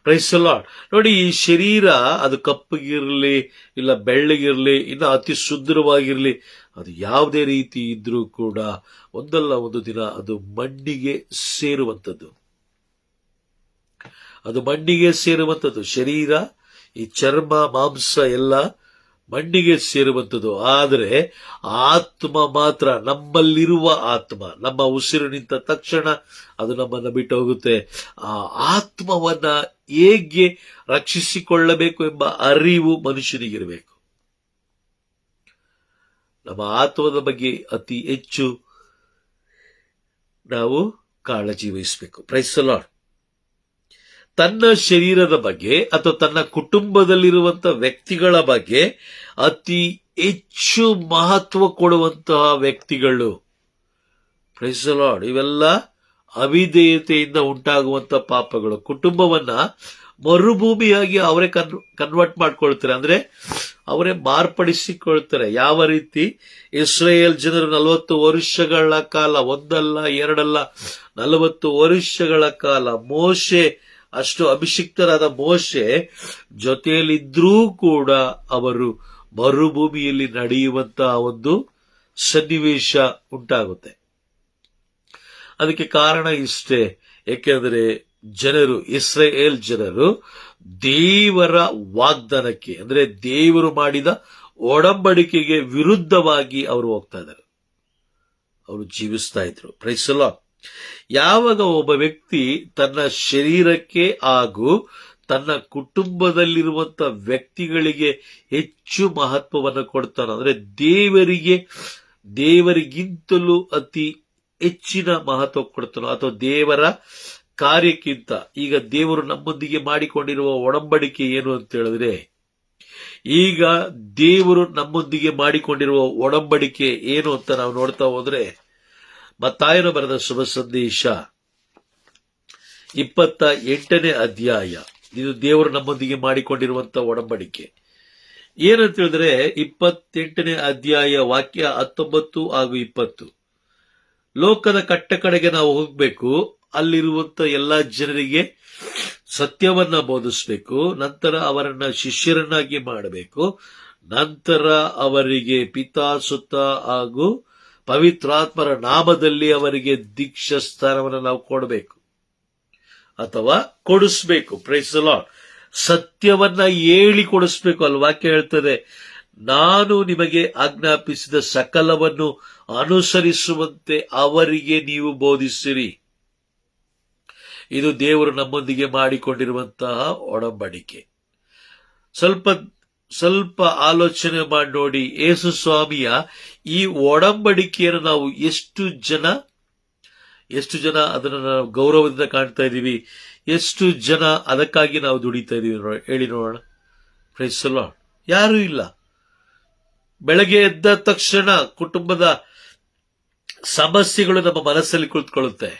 Price the lord. ನೋಡಿ, ಈ ಶರೀರ ಅದು ಕಪ್ಪಗಿರಲಿ ಇಲ್ಲ ಬೆಳ್ಳಗಿರಲಿ, ಇನ್ನು ಅತಿ ಸುಂದರವಾಗಿರಲಿ, ಅದು ಯಾವುದೇ ರೀತಿ ಇದ್ರೂ ಕೂಡ ಒಂದಲ್ಲ ಒಂದು ದಿನ ಅದು ಮಣ್ಣಿಗೆ ಸೇರುವಂಥದ್ದು. ಶರೀರ, ಈ ಚರ್ಮ, ಮಾಂಸ ಎಲ್ಲ ಮಣ್ಣಿಗೆ ಸೇರುವಂಥದ್ದು. ಆದರೆ ಆತ್ಮ ಮಾತ್ರ, ನಮ್ಮಲ್ಲಿರುವ ಆತ್ಮ, ನಮ್ಮ ಉಸಿರು ನಿಂತ ತಕ್ಷಣ ಅದು ನಮ್ಮನ್ನು ಬಿಟ್ಟು ಹೋಗುತ್ತೆ. ಆ ಆತ್ಮವನ್ನ ಹೇಗೆ ರಕ್ಷಿಸಿಕೊಳ್ಳಬೇಕು ಎಂಬ ಅರಿವು ಮನುಷ್ಯನಿಗಿರಬೇಕು. ನಮ್ಮ ಆತ್ಮದ ಬಗ್ಗೆ ಅತಿ ಹೆಚ್ಚು ನಾವು ಕಾಳಜಿ ವಹಿಸಬೇಕು. Praise the lord. ತನ್ನ ಶರೀರದ ಬಗ್ಗೆ ಅಥವಾ ತನ್ನ ಕುಟುಂಬದಲ್ಲಿರುವಂತಹ ವ್ಯಕ್ತಿಗಳ ಬಗ್ಗೆ ಅತಿ ಹೆಚ್ಚು ಮಹತ್ವ ಕೊಡುವಂತಹ ವ್ಯಕ್ತಿಗಳು. Praise the lord. ಇವೆಲ್ಲ ಅವಿಧೇಯತೆಯಿಂದ ಉಂಟಾಗುವಂತಹ ಪಾಪಗಳು. ಕುಟುಂಬವನ್ನ ಮರುಭೂಮಿಯಾಗಿ ಅವರೇ ಕನ್ವರ್ಟ್ ಮಾಡ್ಕೊಳ್ತಾರೆ, ಅಂದ್ರೆ ಅವರೇ ಮಾರ್ಪಡಿಸಿಕೊಳ್ತಾರೆ. ಯಾವ ರೀತಿ ಇಸ್ರೇಲ್ ಜನರು 40 ವರ್ಷಗಳ ಕಾಲ, ಒಂದಲ್ಲ ಎರಡಲ್ಲ 40 ವರ್ಷಗಳ ಕಾಲ ಮೋಶೆ, ಅಷ್ಟು ಅಭಿಷಿಕ್ತರಾದ ಮೋಶೆ ಜೊತೆಯಲ್ಲಿದ್ರೂ ಕೂಡ ಅವರು ಮರುಭೂಮಿಯಲ್ಲಿ ನಡೆಯುವಂತಹ ಒಂದು ಸನ್ನಿವೇಶ ಉಂಟಾಗುತ್ತೆ. ಅದಕ್ಕೆ ಕಾರಣ ಇಷ್ಟೇ, ಏಕೆಂದರೆ ಇಸ್ರೇಲ್ ಜನರು ದೇವರ ವಾಗ್ದಾನಕ್ಕೆ, ಅಂದ್ರೆ ದೇವರು ಮಾಡಿದ ಒಡಂಬಡಿಕೆಗೆ ವಿರುದ್ಧವಾಗಿ ಅವರು ಹೋಗ್ತಾ ಇದ್ದಾರೆ, ಅವರು ಜೀವಿಸ್ತಾ ಇದ್ರು. Praise the lord. ಯಾವಾಗ ಒಬ್ಬ ವ್ಯಕ್ತಿ ತನ್ನ ಶರೀರಕ್ಕೆ ಹಾಗೂ ತನ್ನ ಕುಟುಂಬದಲ್ಲಿರುವಂತ ವ್ಯಕ್ತಿಗಳಿಗೆ ಹೆಚ್ಚು ಮಹತ್ವವನ್ನು ಕೊಡ್ತಾನೆ, ಅಂದ್ರೆ ದೇವರಿಗಿಂತಲೂ ಅತಿ ಹೆಚ್ಚಿನ ಮಹತ್ವ ಕೊಡ್ತಾನೋ, ಅಥವಾ ದೇವರ ಕಾರ್ಯಕ್ಕಿಂತ, ಈಗ ದೇವರು ನಮ್ಮೊಂದಿಗೆ ಮಾಡಿಕೊಂಡಿರುವ ಒಡಂಬಡಿಕೆ ಏನು ಅಂತ ಹೇಳಿದ್ರೆ, ಈಗ ದೇವರು ನಮ್ಮೊಂದಿಗೆ ಮಾಡಿಕೊಂಡಿರುವ ಒಡಂಬಡಿಕೆ ಏನು ಅಂತ ನಾವು ನೋಡ್ತಾ ಹೋದ್ರೆ, ಮತ್ತಾಯನ ಬರೆದ ಶುಭ ಸಂದೇಶ 28ನೇ ಅಧ್ಯಾಯ, ಇದು ದೇವರು ನಮ್ಮೊಂದಿಗೆ ಮಾಡಿಕೊಂಡಿರುವಂತಹ ಒಡಂಬಡಿಕೆ. ಏನಂತ ಹೇಳಿದ್ರೆ 28ನೇ ಅಧ್ಯಾಯ ವಾಕ್ಯ 19 ಹಾಗೂ 20. ಲೋಕದ ಕಟ್ಟ ಕಡೆಗೆ ನಾವು ಹೋಗ್ಬೇಕು, ಅಲ್ಲಿರುವಂತ ಎಲ್ಲಾ ಜನರಿಗೆ ಸತ್ಯವನ್ನ ಬೋಧಿಸಬೇಕು, ನಂತರ ಅವರನ್ನ ಶಿಷ್ಯರನ್ನಾಗಿ ಮಾಡಬೇಕು, ನಂತರ ಅವರಿಗೆ ಪಿತಾ ಸುತ್ತ ಹಾಗೂ ಪವಿತ್ರಾತ್ಮರ ನಾಮದಲ್ಲಿ ಅವರಿಗೆ ದೀಕ್ಷಾ ಸ್ಥಾನವನ್ನು ನಾವು ಕೊಡಬೇಕು ಅಥವಾ ಕೊಡಿಸ್ಬೇಕು. Praise the Lord. ಸತ್ಯವನ್ನ ಹೇಳಿ ಕೊಡಿಸ್ಬೇಕು. ಅಲ್ಲಿ ವಾಕ್ಯ ಹೇಳ್ತದೆ, ನಾನು ನಿಮಗೆ ಆಜ್ಞಾಪಿಸಿದ ಸಕಲವನ್ನು ಅನುಸರಿಸುವಂತೆ ಅವರಿಗೆ ನೀವು ಬೋಧಿಸಿರಿ. ಇದು ದೇವರು ನಮ್ಮೊಂದಿಗೆ ಮಾಡಿಕೊಂಡಿರುವಂತಹ ಒಡಂಬಡಿಕೆ. ಸ್ವಲ್ಪ ಆಲೋಚನೆ ಮಾಡಿ ನೋಡಿ, ಯೇಸು ಸ್ವಾಮಿಯ ಈ ಒಡಂಬಡಿಕೆಯನ್ನು ನಾವು ಎಷ್ಟು ಜನ ಅದನ್ನು ನಾವು ಗೌರವದಿಂದ ಕಾಣ್ತಾ ಇದ್ದೀವಿ, ಎಷ್ಟು ಜನ ಅದಕ್ಕಾಗಿ ನಾವು ದುಡಿತಾ ಇದೀವಿ ಹೇಳಿ ನೋಡೋಣ. Praise the lord. ಯಾರೂ ಇಲ್ಲ. ಬೆಳಗ್ಗೆ ಎದ್ದ ತಕ್ಷಣ ಕುಟುಂಬದ ಸಮಸ್ಯೆಗಳು ನಮ್ಮ ಮನಸ್ಸಲ್ಲಿ ಕುಳಿತುಕೊಳ್ಳುತ್ತೆ.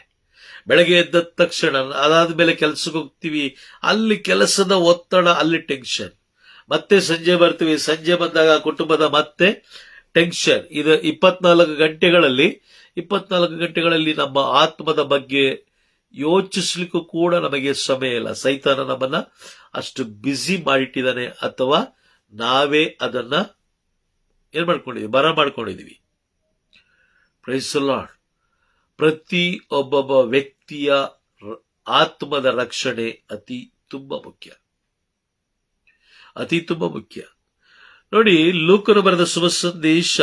ಬೆಳಗ್ಗೆ ಎದ್ದ ತಕ್ಷಣ ಅದಾದ ಮೇಲೆ ಕೆಲಸಕ್ಕೆ ಹೋಗ್ತೀವಿ, ಅಲ್ಲಿ ಕೆಲಸದ ಒತ್ತಡ, ಅಲ್ಲಿ ಟೆನ್ಷನ್. ಮತ್ತೆ ಸಂಜೆ ಬರ್ತೀವಿ, ಸಂಜೆ ಬಂದಾಗ ಕುಟುಂಬದ ಮತ್ತೆ ಟೆನ್ಷನ್. ಇದು 24 ಗಂಟೆಗಳಲ್ಲಿ ನಮ್ಮ ಆತ್ಮದ ಬಗ್ಗೆ ಯೋಚಿಸ್ಲಿಕ್ಕೂ ಕೂಡ ನಮಗೆ ಸಮಯ ಇಲ್ಲ. ಸೈತಾನ ನಮ್ಮನ್ನ ಅಷ್ಟು ಬ್ಯುಸಿ ಮಾಡಿಟ್ಟಿದ್ದಾನೆ, ಅಥವಾ ನಾವೇ ಅದನ್ನ ಏನ್ ಮಾಡ್ಕೊಂಡಿದೀವಿ, ಬರ ಮಾಡ್ಕೊಂಡಿದೀವಿ. Price the lord. ಪ್ರತಿ ಒಬ್ಬೊಬ್ಬ ವ್ಯಕ್ತಿಯ ಆತ್ಮದ ರಕ್ಷಣೆ ತುಂಬಾ ಮುಖ್ಯ. ನೋಡಿ, ಲೂಕನು ಬರೆದ ಶುಭ ಸಂದೇಶ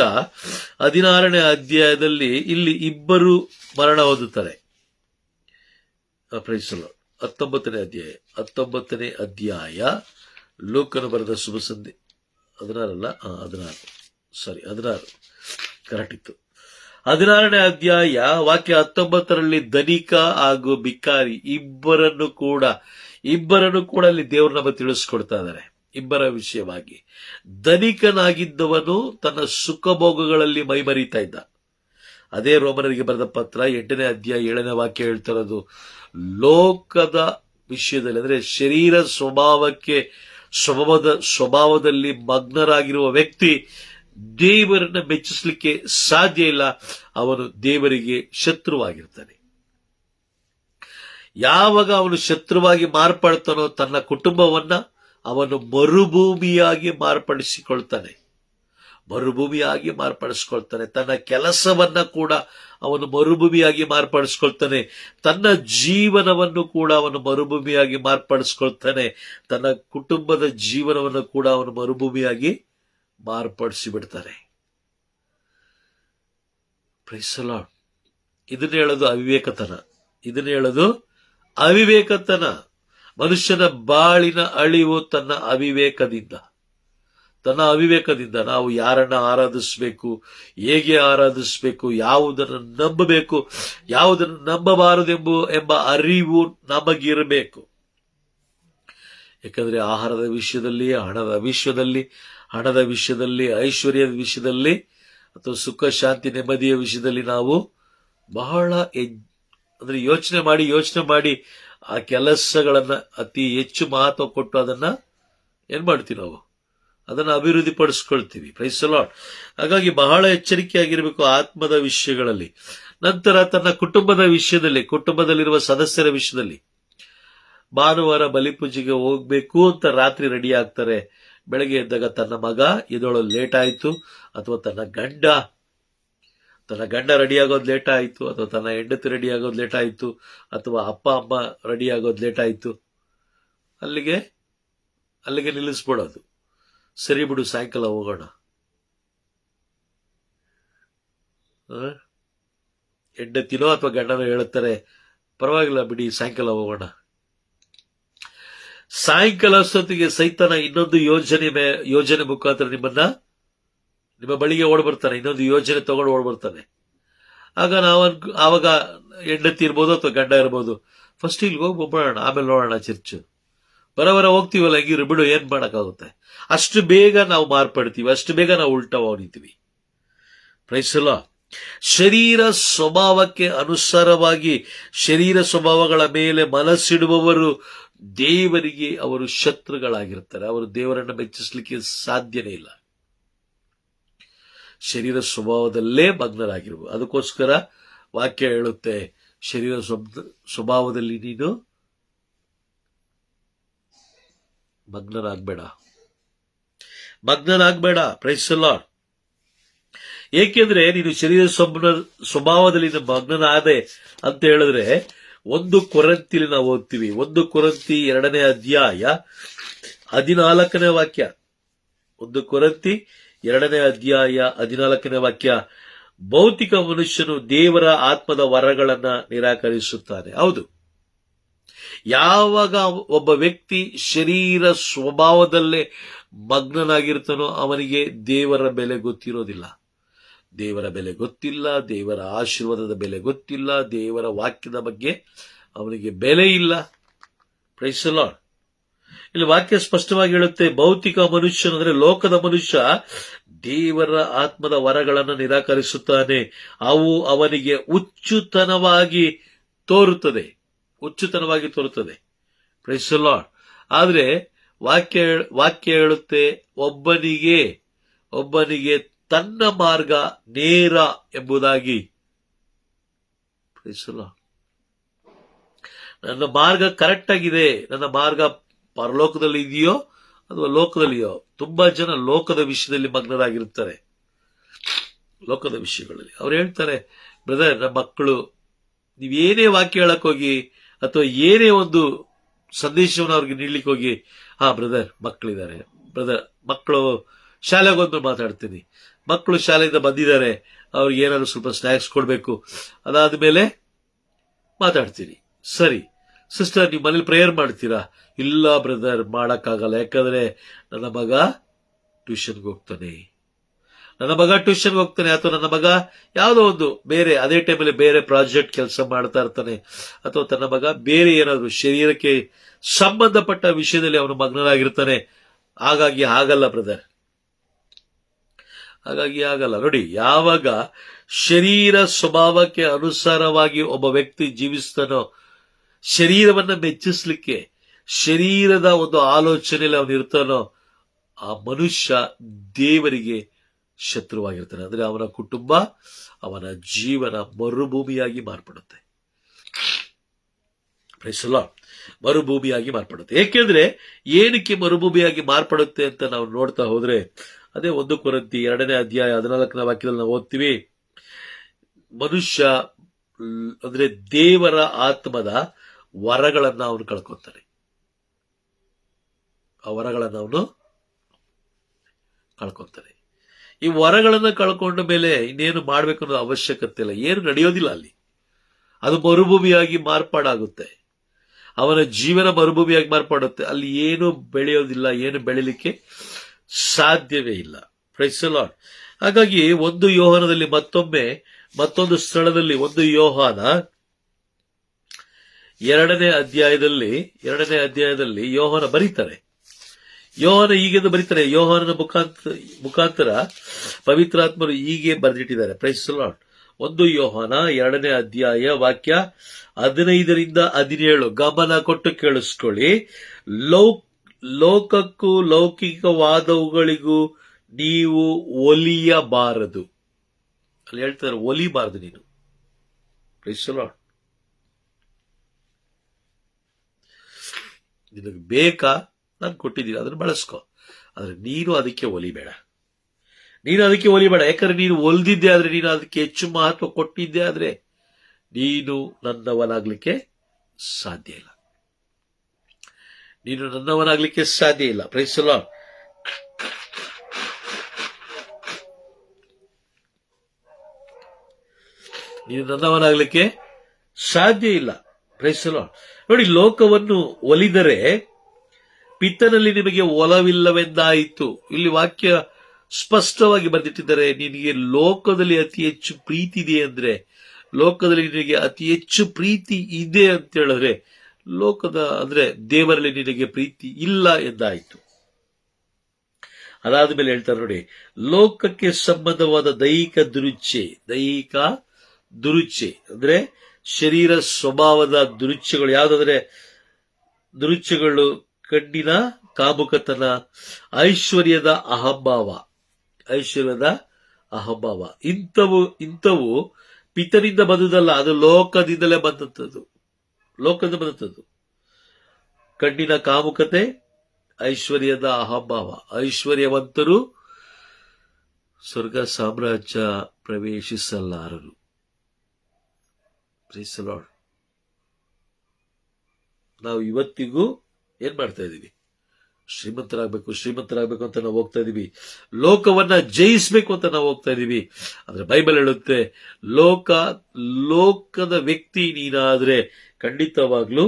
16ನೇ ಅಧ್ಯಾಯದಲ್ಲಿ ಇಲ್ಲಿ ಇಬ್ಬರು ಮರಣ ಹೊಂದುತ್ತಾರೆ. Praise the lord. 19ನೇ ಅಧ್ಯಾಯ ಲೂಕನು ಬರೆದ ಶುಭ ಸಂದೇಶ 16 ಕರೆಕ್ಟ್ ಇತ್ತು. 16ನೇ ಅಧ್ಯಾಯ ವಾಕ್ಯ 19ರಲ್ಲಿ ಧನಿಕ ಹಾಗೂ ಬಿಕಾರಿ ಇಬ್ಬರನ್ನು ಕೂಡ ಅಲ್ಲಿ ದೇವರು ನಮ್ಮ ತಿಳಿಸ್ಕೊಡ್ತಾ ಇದ್ದಾರೆ. ಇಬ್ಬರ ವಿಷಯವಾಗಿ, ಧನಿಕನಾಗಿದ್ದವನು ತನ್ನ ಸುಖಭೋಗಗಳಲ್ಲಿ ಮೈಮರಿತಾ ಇದ್ದ. ಅದೇ ರೋಮನರಿಗೆ ಬರೆದ ಪತ್ರ 8ನೇ ಅಧ್ಯಾಯ 7ನೇ ವಾಕ್ಯ ಹೇಳ್ತಿರೋದು, ಲೋಕದ ವಿಷಯದಲ್ಲಿ, ಅಂದ್ರೆ ಶರೀರ ಸ್ವಭಾವದಲ್ಲಿ ಮಗ್ನರಾಗಿರುವ ವ್ಯಕ್ತಿ ದೇವರನ್ನ ಮೆಚ್ಚಿಸಲಿಕ್ಕೆ ಸಾಧ್ಯ ಇಲ್ಲ. ಅವನು ದೇವರಿಗೆ ಶತ್ರುವಾಗಿರ್ತಾನೆ. ಯಾವಾಗ ಅವನು ಶತ್ರುವಾಗಿ ಮಾರ್ಪಡ್ತಾನೋ, ತನ್ನ ಕುಟುಂಬವನ್ನ ಅವನು ಮರುಭೂಮಿಯಾಗಿ ಮಾರ್ಪಡಿಸಿಕೊಳ್ತಾನೆ. ತನ್ನ ಕೆಲಸವನ್ನ ಕೂಡ ಅವನು ಮರುಭೂಮಿಯಾಗಿ ಮಾರ್ಪಡಿಸ್ಕೊಳ್ತಾನೆ. ತನ್ನ ಜೀವನವನ್ನು ಕೂಡ ಅವನು ಮರುಭೂಮಿಯಾಗಿ ಮಾರ್ಪಡಿಸ್ಕೊಳ್ತಾನೆ. ತನ್ನ ಕುಟುಂಬದ ಜೀವನವನ್ನು ಕೂಡ ಅವನು ಮರುಭೂಮಿಯಾಗಿ ಮಾರ್ಪಡಿಸಿ ಬಿಡ್ತಾನೆ. Praise the lord. ಇದನ್ನ ಹೇಳೋದು ಅವಿವೇಕತನ. ಮನುಷ್ಯನ ಬಾಳಿನ ಅಳಿವು ತನ್ನ ಅವಿವೇಕದಿಂದ. ನಾವು ಯಾರನ್ನ ಆರಾಧಿಸಬೇಕು, ಹೇಗೆ ಆರಾಧಿಸಬೇಕು, ಯಾವುದನ್ನು ನಂಬಬೇಕು, ಯಾವುದನ್ನು ನಂಬಬಾರದು ಎಂಬ ಅರಿವು ನಮಗಿರಬೇಕು. ಯಾಕಂದ್ರೆ ಆಹಾರದ ವಿಷಯದಲ್ಲಿ, ಹಣದ ವಿಷಯದಲ್ಲಿ, ಐಶ್ವರ್ಯದ ವಿಷಯದಲ್ಲಿ, ಅಥವಾ ಸುಖ ಶಾಂತಿ ನೆಮ್ಮದಿಯ ವಿಷಯದಲ್ಲಿ ನಾವು ಬಹಳ ಯೋಚನೆ ಮಾಡಿ ಆ ಕೆಲಸಗಳನ್ನ ಅತಿ ಹೆಚ್ಚು ಮಹತ್ವ ಕೊಟ್ಟು ಅದನ್ನ ಏನ್ ಮಾಡ್ತೀವಿ, ನಾವು ಅದನ್ನ ಅಭಿವೃದ್ಧಿ ಪಡಿಸ್ಕೊಳ್ತೀವಿ. Price the lord. ಹಾಗಾಗಿ ಬಹಳ ಎಚ್ಚರಿಕೆಯಾಗಿರಬೇಕು ಆತ್ಮದ ವಿಷಯಗಳಲ್ಲಿ. ನಂತರ ತನ್ನ ಕುಟುಂಬದ ವಿಷಯದಲ್ಲಿ, ಕುಟುಂಬದಲ್ಲಿರುವ ಸದಸ್ಯರ ವಿಷಯದಲ್ಲಿ, ಭಾನುವಾರ ಬಲಿಪೂಜೆಗೆ ಹೋಗ್ಬೇಕು ಅಂತ ರಾತ್ರಿ ರೆಡಿ ಆಗ್ತಾರೆ. ಬೆಳಗ್ಗೆ ಎದ್ದಾಗ ತನ್ನ ಮಗ ಎದ್ದೇಳೋದು ಲೇಟ್ ಆಯ್ತು, ಅಥವಾ ತನ್ನ ಗಂಡ ರೆಡಿ ಆಗೋದು ಲೇಟ್ ಆಯ್ತು, ಅಥವಾ ತನ್ನ ಹೆಂಡತಿ ರೆಡಿ ಆಗೋದು ಲೇಟ್ ಆಯ್ತು, ಅಥವಾ ಅಪ್ಪ ಅಮ್ಮ ರೆಡಿ ಆಗೋದು ಲೇಟ್ ಆಯ್ತು. ಅಲ್ಲಿಗೆ ನಿಲ್ಲಿಸ್ಬಿಡೋದು. ಸರಿ ಬಿಡು, ಸಾಯಂಕಾಲ ಹೋಗೋಣ. ಹೆಂಡತಿನೋ ಅಥವಾ ಗಂಡನೋ ಹೇಳುತ್ತಾರೆ, ಪರವಾಗಿಲ್ಲ ಬಿಡಿ, ಸಾಯಂಕಾಲ ಹೋಗೋಣ. ಸಾಯಂಕಾಲ ಅಷ್ಟೊತ್ತಿಗೆ ಸೈತಾನ ಇನ್ನೊಂದು ಯೋಜನೆ ಮುಖಾಂತರ ನಿಮ್ಮ ಬಳಿಗೆ ಓಡ್ಬರ್ತಾನೆ, ಇನ್ನೊಂದು ಯೋಜನೆ ತಗೊಂಡು ಓಡ್ಬರ್ತಾನೆ. ಆವಾಗ ಹೆಂಡತಿ ಇರ್ಬೋದು ಅಥವಾ ಗಂಡ ಇರ್ಬೋದು, ಫಸ್ಟ್ ಇಲ್ಲಿ ಹೋಗಿ ಹೋಗ್ಬಿಡೋಣ, ಆಮೇಲೆ ನೋಡೋಣ ಚರ್ಚ್, ಬರ ಹೋಗ್ತೀವಲ್ಲ, ಹೆಂಗಿರು ಬಿಡು, ಏನ್ ಮಾಡಕ್ಕಾಗುತ್ತೆ. ಅಷ್ಟು ಬೇಗ ನಾವು ಮಾರ್ಪಡ್ತೀವಿ, ಅಷ್ಟು ಬೇಗ ನಾವು ಉಲ್ಟಾ ಹೊಡಿತೀವಿ. Praise the lord. ಶರೀರ ಸ್ವಭಾವಕ್ಕೆ ಅನುಸಾರವಾಗಿ ಶರೀರ ಸ್ವಭಾವಗಳ ಮೇಲೆ ಮನಸ್ಸಿಡುವವರು ದೇವರಿಗೆ ಅವರು ಶತ್ರುಗಳಾಗಿರ್ತಾರೆ. ಅವರು ದೇವರನ್ನು ಮೆಚ್ಚಿಸಲಿಕ್ಕೆ ಸಾಧ್ಯನೇ ಇಲ್ಲ. ಶರೀರ ಸ್ವಭಾವದಲ್ಲೇ ಮಗ್ನರಾಗಿರುವ, ಅದಕ್ಕೋಸ್ಕರ ವಾಕ್ಯ ಹೇಳುತ್ತೆ, ಶರೀರ ಸ್ವಭಾವದಲ್ಲಿ ನೀನು ಮಗ್ನರಾಗಬೇಡ. Price the lord. ಏಕೆಂದ್ರೆ ನೀನು ಶರೀರ ಸ್ವಭಾವದಲ್ಲಿ ಮಗ್ನನಾದೆ ಅಂತ ಹೇಳಿದ್ರೆ, 1 ಕೊರಿಂಥಿಯಲ್ಲಿ ನಾವು ಓದ್ತೀವಿ, 1 ಕೊರಿಂಥಿ 2ನೇ ಅಧ್ಯಾಯ 14ನೇ ವಾಕ್ಯ. 1 ಕೊರಿಂಥಿ 2ನೇ ಅಧ್ಯಾಯ 14ನೇ ವಾಕ್ಯ. ಭೌತಿಕ ಮನುಷ್ಯನು ದೇವರ ಆತ್ಮದ ವರಗಳನ್ನ ನಿರಾಕರಿಸುತ್ತಾನೆ. ಹೌದು, ಯಾವಾಗ ಒಬ್ಬ ವ್ಯಕ್ತಿ ಶರೀರ ಸ್ವಭಾವದಲ್ಲೇ ಮಗ್ನನಾಗಿರ್ತಾನೋ ಅವನಿಗೆ ದೇವರ ಬೆಲೆ ಗೊತ್ತಿರೋದಿಲ್ಲ. ದೇವರ ಬೆಲೆ ಗೊತ್ತಿಲ್ಲ, ದೇವರ ಆಶೀರ್ವಾದದ ಬೆಲೆ ಗೊತ್ತಿಲ್ಲ, ದೇವರ ವಾಕ್ಯದ ಬಗ್ಗೆ ಅವನಿಗೆ ಬೆಲೆ ಇಲ್ಲ. Praise the lord. ಇಲ್ಲಿ ವಾಕ್ಯ ಸ್ಪಷ್ಟವಾಗಿ ಹೇಳುತ್ತೆ, ಭೌತಿಕ ಮನುಷ್ಯನು ಅಂದ್ರೆ ಲೋಕದ ಮನುಷ್ಯ ದೇವರ ಆತ್ಮದ ವರಗಳನ್ನು ನಿರಾಕರಿಸುತ್ತಾನೆ, ಅವು ಅವನಿಗೆ ಹುಚ್ಚುತನವಾಗಿ ತೋರುತ್ತದೆ. Praise the lord. ಆದ್ರೆ ವಾಕ್ಯ ಹೇಳುತ್ತೆ, ಒಬ್ಬನಿಗೆ ತನ್ನ ಮಾರ್ಗ ನೇರ ಎಂಬುದಾಗಿ. Praise the lord. ನನ್ನ ಮಾರ್ಗ ಕರೆಕ್ಟ್ ಆಗಿದೆ, ನನ್ನ ಮಾರ್ಗ ಪರಲೋಕದಲ್ಲಿ ಇದೆಯೋ ಅಥವಾ ಲೋಕದಲ್ಲಿಯೋ. ತುಂಬಾ ಜನ ಲೋಕದ ವಿಷಯದಲ್ಲಿ ಮಗ್ನರಾಗಿರುತ್ತಾರೆ. ಲೋಕದ ವಿಷಯಗಳಲ್ಲಿ ಅವ್ರು ಹೇಳ್ತಾರೆ, ಬ್ರದರ್, ನಮ್ಮ ಮಕ್ಕಳು, ನೀವೇನೇ ವಾಕ್ಯ ಹೇಳಕ್ ಹೋಗಿ ಅಥವಾ ಏನೇ ಒಂದು ಸಂದೇಶವನ್ನು ಅವ್ರಿಗೆ ನೀಡ್ಲಿಕ್ಕೆ ಹೋಗಿ, ಬ್ರದರ್ ಮಕ್ಕಳಿದ್ದಾರೆ, ಬ್ರದರ್ ಮಕ್ಕಳು ಶಾಲೆಗೆ ಹೋದ್ಮೇಲೆ ಮಾತಾಡ್ತೀನಿ, ಮಕ್ಕಳು ಶಾಲೆಯಿಂದ ಬಂದಿದ್ದಾರೆ, ಅವ್ರಿಗೆ ಏನಾದ್ರು ಸ್ವಲ್ಪ ಸ್ನ್ಯಾಕ್ಸ್ ಕೊಡ್ಬೇಕು, ಅದಾದ್ಮೇಲೆ ಮಾತಾಡ್ತೀನಿ. ಸರಿ ಸಿಸ್ಟರ್, ನೀವು ಮನೇಲಿ ಪ್ರೇಯರ್ ಮಾಡ್ತೀರಾ? ಇಲ್ಲ ಬ್ರದರ್, ಮಾಡಕ್ಕಾಗಲ್ಲ, ಯಾಕಂದ್ರೆ ನನ್ನ ಮಗ ಟ್ಯೂಷನ್ಗೆ ಹೋಗ್ತಾನೆ, ಅಥವಾ ನನ್ನ ಮಗ ಯಾವುದೋ ಒಂದು ಬೇರೆ ಅದೇ ಟೈಮಲ್ಲಿ ಬೇರೆ ಪ್ರಾಜೆಕ್ಟ್ ಕೆಲಸ ಮಾಡ್ತಾ ಇರ್ತಾನೆ, ಅಥವಾ ತನ್ನ ಮಗ ಬೇರೆ ಏನಾದ್ರು ಶರೀರಕ್ಕೆ ಸಂಬಂಧಪಟ್ಟ ವಿಷಯದಲ್ಲಿ ಅವನು ಮಗ್ನರಾಗಿರ್ತಾನೆ. ಹಾಗಾಗಿ ಆಗಲ್ಲ ಬ್ರದರ್, ನೋಡಿ, ಯಾವಾಗ ಶರೀರ ಸ್ವಭಾವಕ್ಕೆ ಅನುಸಾರವಾಗಿ ಒಬ್ಬ ವ್ಯಕ್ತಿ ಜೀವಿಸ್ತಾನೋ, ಶರೀರವನ್ನ ಮೆಚ್ಚಿಸ್ಲಿಕ್ಕೆ ಶರೀರದ ಒಂದು ಆಲೋಚನೆಯಲ್ಲಿ ಅವನು ಇರ್ತಾನೋ, ಆ ಮನುಷ್ಯ ದೇವರಿಗೆ ಶತ್ರುವಾಗಿರ್ತಾನೆ. ಅಂದ್ರೆ ಅವನ ಕುಟುಂಬ, ಅವನ ಜೀವನ ಮರುಭೂಮಿಯಾಗಿ ಮಾರ್ಪಡುತ್ತೆ. Praise the Lord. ಮರುಭೂಮಿಯಾಗಿ ಮಾರ್ಪಡುತ್ತೆ. ಏಕೆಂದ್ರೆ ಏನಕ್ಕೆ ಮರುಭೂಮಿಯಾಗಿ ಮಾರ್ಪಡುತ್ತೆ ಅಂತ ನಾವು ನೋಡ್ತಾ ಹೋದ್ರೆ, ಅದೇ 1 ಕೊರಿಂಥಿ 2ನೇ ಅಧ್ಯಾಯ 14ನೇ ವಾಕ್ಯದಲ್ಲಿ ನಾವು ಓದ್ತೀವಿ, ಮನುಷ್ಯ ಅಂದ್ರೆ ದೇವರ ಆತ್ಮದ ವರಗಳನ್ನ ಅವನು ಕಳ್ಕೊತಾನೆ. ಆ ವರಗಳನ್ನ ಅವನು ಕಳ್ಕೊತಾನೆ. ಈ ವರಗಳನ್ನ ಕಳ್ಕೊಂಡ ಮೇಲೆ ಇನ್ನೇನು ಮಾಡ್ಬೇಕು ಅನ್ನೋ ಅವಶ್ಯಕತೆ ಇಲ್ಲ, ಏನು ನಡೆಯೋದಿಲ್ಲ ಅಲ್ಲಿ. ಅದು ಮರುಭೂಮಿಯಾಗಿ ಮಾರ್ಪಾಡಾಗುತ್ತೆ. ಅವನ ಜೀವನ ಮರುಭೂಮಿಯಾಗಿ ಮಾರ್ಪಾಡುತ್ತೆ. ಅಲ್ಲಿ ಏನು ಬೆಳೆಯೋದಿಲ್ಲ, ಏನು ಬೆಳಿಲಿಕ್ಕೆ ಸಾಧ್ಯವೇ ಇಲ್ಲ. Praise the lord. ಹಾಗಾಗಿ 1 ಯೋಹಾನದಲ್ಲಿ ಮತ್ತೊಂದು ಸ್ಥಳದಲ್ಲಿ 1 ಯೋಹಾನ 2ನೇ ಅಧ್ಯಾಯದಲ್ಲಿ ಯೋಹಾನ ಬರೀತಾರೆ. ಯೋಹಾನ ಹೀಗೆಂದು ಬರೀತಾರೆ, ಯೋಹಾನನ ಮುಖಾಂತರ ಪವಿತ್ರಾತ್ಮರು ಹೀಗೆ ಬರೆದಿಟ್ಟಿದ್ದಾರೆ. Price the lord. 1 ಯೋಹಾನ 2ನೇ ಅಧ್ಯಾಯ ವಾಕ್ಯ 15ರಿಂದ 17 ಗಮನ ಕೊಟ್ಟು ಕೇಳಿಸ್ಕೊಳ್ಳಿ. ಲೋಕಕ್ಕೂ ಲೌಕಿಕವಾದವುಗಳಿಗೂ ನೀವು ಒಲಿಯಬಾರದು. ಅಲ್ಲಿ ಹೇಳ್ತಾರೆ, ಒಲಿಬಾರದು ನೀನು. Praise the lord. ನಿನಗೆ ಬೇಕಾ, ನಾನು ಕೊಟ್ಟಿದ್ದೀನಿ, ಅದನ್ನು ಬಳಸ್ಕೊ, ಆದ್ರೆ ನೀನು ಅದಕ್ಕೆ ಒಲಿಬೇಡ. ಯಾಕಂದ್ರೆ ನೀನು ಒಲ್ದಿದ್ದೆ ಆದ್ರೆ, ನೀನು ಅದಕ್ಕೆ ಹೆಚ್ಚು ಮಹತ್ವ ಕೊಟ್ಟಿದ್ದೆ ಆದ್ರೆ ನೀನು ನನ್ನವನಾಗ್ಲಿಕ್ಕೆ ಸಾಧ್ಯ ಇಲ್ಲ. Praise the lord. ನೀನು ನನ್ನವನಾಗ್ಲಿಕ್ಕೆ ಸಾಧ್ಯ ಇಲ್ಲ. Praise the lord. ನೋಡಿ, ಲೋಕವನ್ನು ಒಲಿದರೆ ಪಿತನಲ್ಲಿ ನಿಮಗೆ ಒಲವಿಲ್ಲವೆಂದಾಯಿತು. ಇಲ್ಲಿ ವಾಕ್ಯ ಸ್ಪಷ್ಟವಾಗಿ ಬರೆದಿಟ್ಟಿದ್ದಾರೆ. ನಿನಗೆ ಲೋಕದಲ್ಲಿ ಅತಿ ಹೆಚ್ಚು ಪ್ರೀತಿ ಇದೆ ಅಂದ್ರೆ, ಲೋಕದಲ್ಲಿ ನಿನಗೆ ಅತಿ ಹೆಚ್ಚು ಪ್ರೀತಿ ಇದೆ ಅಂತ ಹೇಳಿದ್ರೆ, ಲೋಕದ ಅಂದ್ರೆ ದೇವರಲ್ಲಿ ನಿನಗೆ ಪ್ರೀತಿ ಇಲ್ಲ ಎಂದಾಯಿತು. ಅದಾದ ಮೇಲೆ ಹೇಳ್ತಾರೆ ನೋಡಿ, ಲೋಕಕ್ಕೆ ಸಂಬಂಧವಾದ ದೈಹಿಕ ದುರುಚ್ಛೆ ಅಂದ್ರೆ ಶರೀರ ಸ್ವಭಾವದ ದುರುಚ್ಛೆಗಳು ಯಾವ್ದಾದ್ರೆ, ದುರುಚ್ಛೆಗಳು ಕಣ್ಣಿನ ಕಾಮುಕತನ, ಐಶ್ವರ್ಯದ ಅಹಂಭಾವ, ಇಂಥವು ಪಿತನಿಂದ ಬಂದುದಲ್ಲ, ಅದು ಲೋಕದಿಂದಲೇ ಬಂದದ್ದು. ಕಣ್ಣಿನ ಕಾಮುಕತೆ, ಐಶ್ವರ್ಯದ ಅಹಂಭಾವ. ಐಶ್ವರ್ಯವಂತರು ಸ್ವರ್ಗ ಸಾಮ್ರಾಜ್ಯ ಪ್ರವೇಶಿಸಲಾರರು. Price the lord. ನಾವು ಇವತ್ತಿಗೂ ಏನ್ ಮಾಡ್ತಾ ಇದೀವಿ? ಶ್ರೀಮಂತರಾಗಬೇಕು ಅಂತ ನಾವು ಹೋಗ್ತಾ ಇದೀವಿ. ಲೋಕವನ್ನ ಜಯಿಸಬೇಕು ಅಂತ ನಾವು ಹೋಗ್ತಾ ಇದೀವಿ. ಆದ್ರೆ ಬೈಬಲ್ ಹೇಳುತ್ತೆ, ಲೋಕದ ವ್ಯಕ್ತಿ ನೀನಾದ್ರೆ ಖಂಡಿತವಾಗ್ಲೂ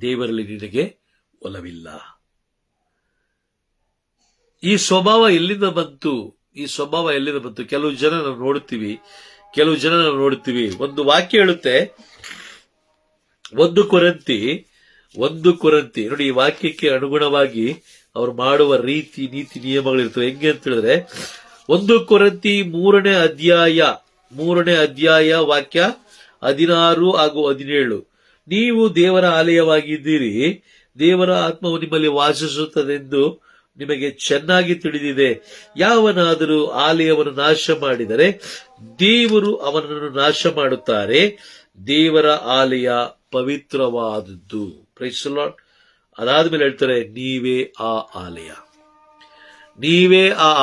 ದೇವರಲ್ಲಿ ನಿನಗೆ ಒಲವಿಲ್ಲ. ಈ ಸ್ವಭಾವ ಎಲ್ಲಿಂದ ಬಂತು? ಕೆಲವು ಜನ ನಾವು ನೋಡುತ್ತೀವಿ. ಒಂದು ವಾಕ್ಯ ಹೇಳುತ್ತೆ, ಒಂದು ಕೊರಂತಿ ನೋಡಿ, ಈ ವಾಕ್ಯಕ್ಕೆ ಅನುಗುಣವಾಗಿ ಅವ್ರು ಮಾಡುವ ರೀತಿ, ನೀತಿ, ನಿಯಮಗಳಿರ್ತವೆ. ಹೆಂಗೆ ಅಂತ ಹೇಳಿದ್ರೆ, 1 ಕೊರಂತಿ 3ನೇ ಅಧ್ಯಾಯ ವಾಕ್ಯ 16 ಹಾಗೂ 17. ನೀವು ದೇವರ ಆಲಯವಾಗಿದ್ದೀರಿ, ದೇವರ ಆತ್ಮವು ನಿಮ್ಮಲ್ಲಿ ವಾಸಿಸುತ್ತದೆಂದು ನಿಮಗೆ ಚೆನ್ನಾಗಿ ತಿಳಿದಿದೆ. ಯಾವನಾದರೂ ಆಲಯವನ್ನು ನಾಶ ಮಾಡಿದರೆ ದೇವರು ಅವನನ್ನು ನಾಶ ಮಾಡುತ್ತಾರೆ. ದೇವರ ಆಲಯ ಪವಿತ್ರವಾದದ್ದು. Price the lord. ಅದಾದ್ಮೇಲೆ ಹೇಳ್ತಾರೆ, ನೀವೇ ಆ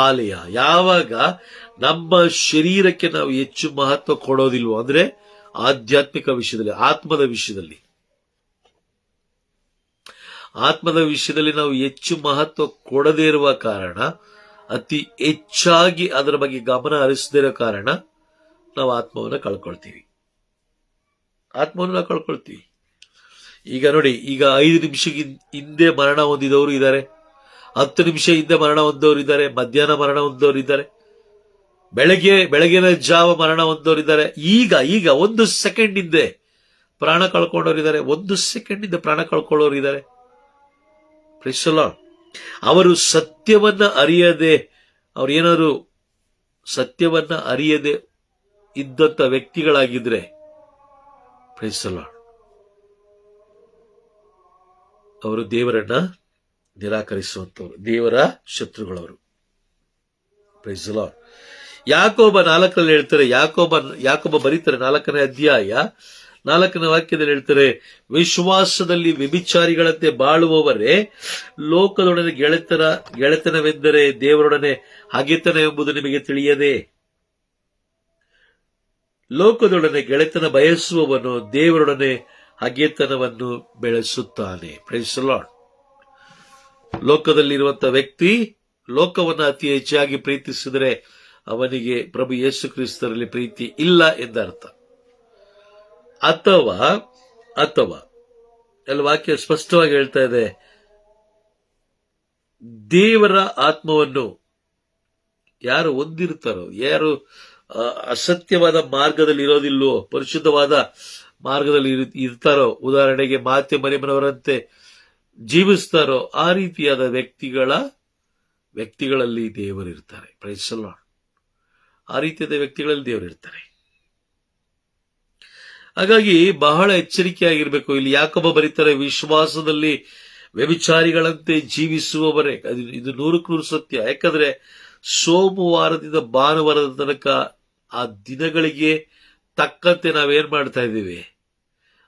ಆಲಯ. ಯಾವಾಗ ನಮ್ಮ ಶರೀರಕ್ಕೆ ನಾವು ಹೆಚ್ಚು ಮಹತ್ವ ಕೊಡೋದಿಲ್ವೋ, ಅಂದ್ರೆ ಆಧ್ಯಾತ್ಮಿಕ ವಿಷಯದಲ್ಲಿ, ಆತ್ಮದ ವಿಷಯದಲ್ಲಿ ನಾವು ಹೆಚ್ಚು ಮಹತ್ವ ಕೊಡದೇ ಇರುವ ಕಾರಣ, ಅತಿ ಹೆಚ್ಚಾಗಿ ಅದರ ಬಗ್ಗೆ ಗಮನ ಹರಿಸದೇ ಇರೋ ಕಾರಣ ನಾವು ಆತ್ಮವನ್ನು ಕಳ್ಕೊಳ್ತೀವಿ. ಈಗ ನೋಡಿ, ಈಗ 5 ನಿಮಿಷ ಹಿಂದೆ ಮರಣ ಹೊಂದಿದವರು ಇದ್ದಾರೆ, 10 ನಿಮಿಷ ಹಿಂದೆ ಮರಣ ಹೊಂದವರು ಇದ್ದಾರೆ, ಮಧ್ಯಾಹ್ನ ಮರಣ ಹೊಂದವರು ಇದ್ದಾರೆ, ಬೆಳಗಿನ ಜಾವ ಮರಣ ಹೊಂದವರು ಇದ್ದಾರೆ. ಈಗ 1 ಸೆಕೆಂಡ್ ಹಿಂದೆ ಪ್ರಾಣ ಕಳ್ಕೊಂಡವರು ಇದ್ದಾರೆ, 1 ಸೆಕೆಂಡ್ ಹಿಂದೆ ಪ್ರಾಣ ಕಳ್ಕೊಳ್ಳೋರು ಇದ್ದಾರೆ. Praise the lord. ಅವರು ಸತ್ಯವನ್ನ ಅರಿಯದೆ ಇದ್ದಂತ ವ್ಯಕ್ತಿಗಳಾಗಿದ್ರೆ, ಪ್ರೈಸ್ ದಿ ಲಾರ್ಡ್, ಅವರು ದೇವರನ್ನ ನಿರಾಕರಿಸುವಂತವರು, ದೇವರ ಶತ್ರುಗಳವರು. Price the lord. ಯಾಕೋಬ 4ರಲ್ಲಿ ಹೇಳ್ತಾರೆ, ಯಾಕೋಬ ಬರೀತಾರೆ 4ನೇ ಅಧ್ಯಾಯ 4ನೇ ವಾಕ್ಯದಲ್ಲಿ ಹೇಳ್ತಾರೆ, ವಿಶ್ವಾಸದಲ್ಲಿ ವ್ಯಭಿಚಾರಿಗಳಂತೆ ಬಾಳುವವರೇ, ಲೋಕದೊಡನೆ ಗೆಳೆತನವೆಂದರೆ ದೇವರೊಡನೆ ಹಗೆತನ ಎಂಬುದು ನಿಮಗೆ ತಿಳಿಯದೆ. ಲೋಕದೊಡನೆ ಗೆಳೆತನ ಬಯಸುವವನು ದೇವರೊಡನೆ ಹಗೆತನವನ್ನು ಬೆಳೆಸುತ್ತಾನೆ. Praise the Lord. ಲೋಕದಲ್ಲಿರುವಂತಹ ವ್ಯಕ್ತಿ ಲೋಕವನ್ನು ಅತಿ ಹೆಚ್ಚಾಗಿ ಪ್ರೀತಿಸಿದರೆ ಅವನಿಗೆ ಪ್ರಭು ಯೇಸು ಕ್ರಿಸ್ತರಲ್ಲಿ ಪ್ರೀತಿ ಇಲ್ಲ ಎಂದರ್ಥ. ಅಥವಾ ಅಲ್ಲಿ ವಾಕ್ಯ ಸ್ಪಷ್ಟವಾಗಿ ಹೇಳ್ತಾ ಇದೆ, ದೇವರ ಆತ್ಮವನ್ನು ಯಾರು ಹೊಂದಿರ್ತಾರೋ, ಯಾರು ಅಸತ್ಯವಾದ ಮಾರ್ಗದಲ್ಲಿ ಇರೋದಿಲ್ಲೋ, ಪರಿಶುದ್ಧವಾದ ಮಾರ್ಗದಲ್ಲಿ ಇರ್ತಾರೋ, ಉದಾಹರಣೆಗೆ ಮಾತೆ ಮರಿಯಮ್ಮನವರಂತೆ ಜೀವಿಸ್ತಾರೋ, ಆ ರೀತಿಯಾದ ವ್ಯಕ್ತಿಗಳಲ್ಲಿ ದೇವರಿರ್ತಾರೆ. Price the lord. ಆ ರೀತಿಯಾದ ವ್ಯಕ್ತಿಗಳಲ್ಲಿ ದೇವರಿರ್ತಾರೆ. ಹಾಗಾಗಿ ಬಹಳ ಎಚ್ಚರಿಕೆಯಾಗಿರ್ಬೇಕು. ಇಲ್ಲಿ ಯಾಕೋಬ ಬರೀತಾರೆ, ವಿಶ್ವಾಸದಲ್ಲಿ ವ್ಯಭಿಚಾರಿಗಳಂತೆ ಜೀವಿಸುವವರೇ. ಇದು 100% ಸತ್ಯ. ಯಾಕಂದ್ರೆ ಸೋಮವಾರದಿಂದ ಭಾನುವಾರದ ತನಕ ಆ ದಿನಗಳಿಗೆ ತಕ್ಕಂತೆ ನಾವೇನ್ ಮಾಡ್ತಾ ಇದ್ದೀವಿ,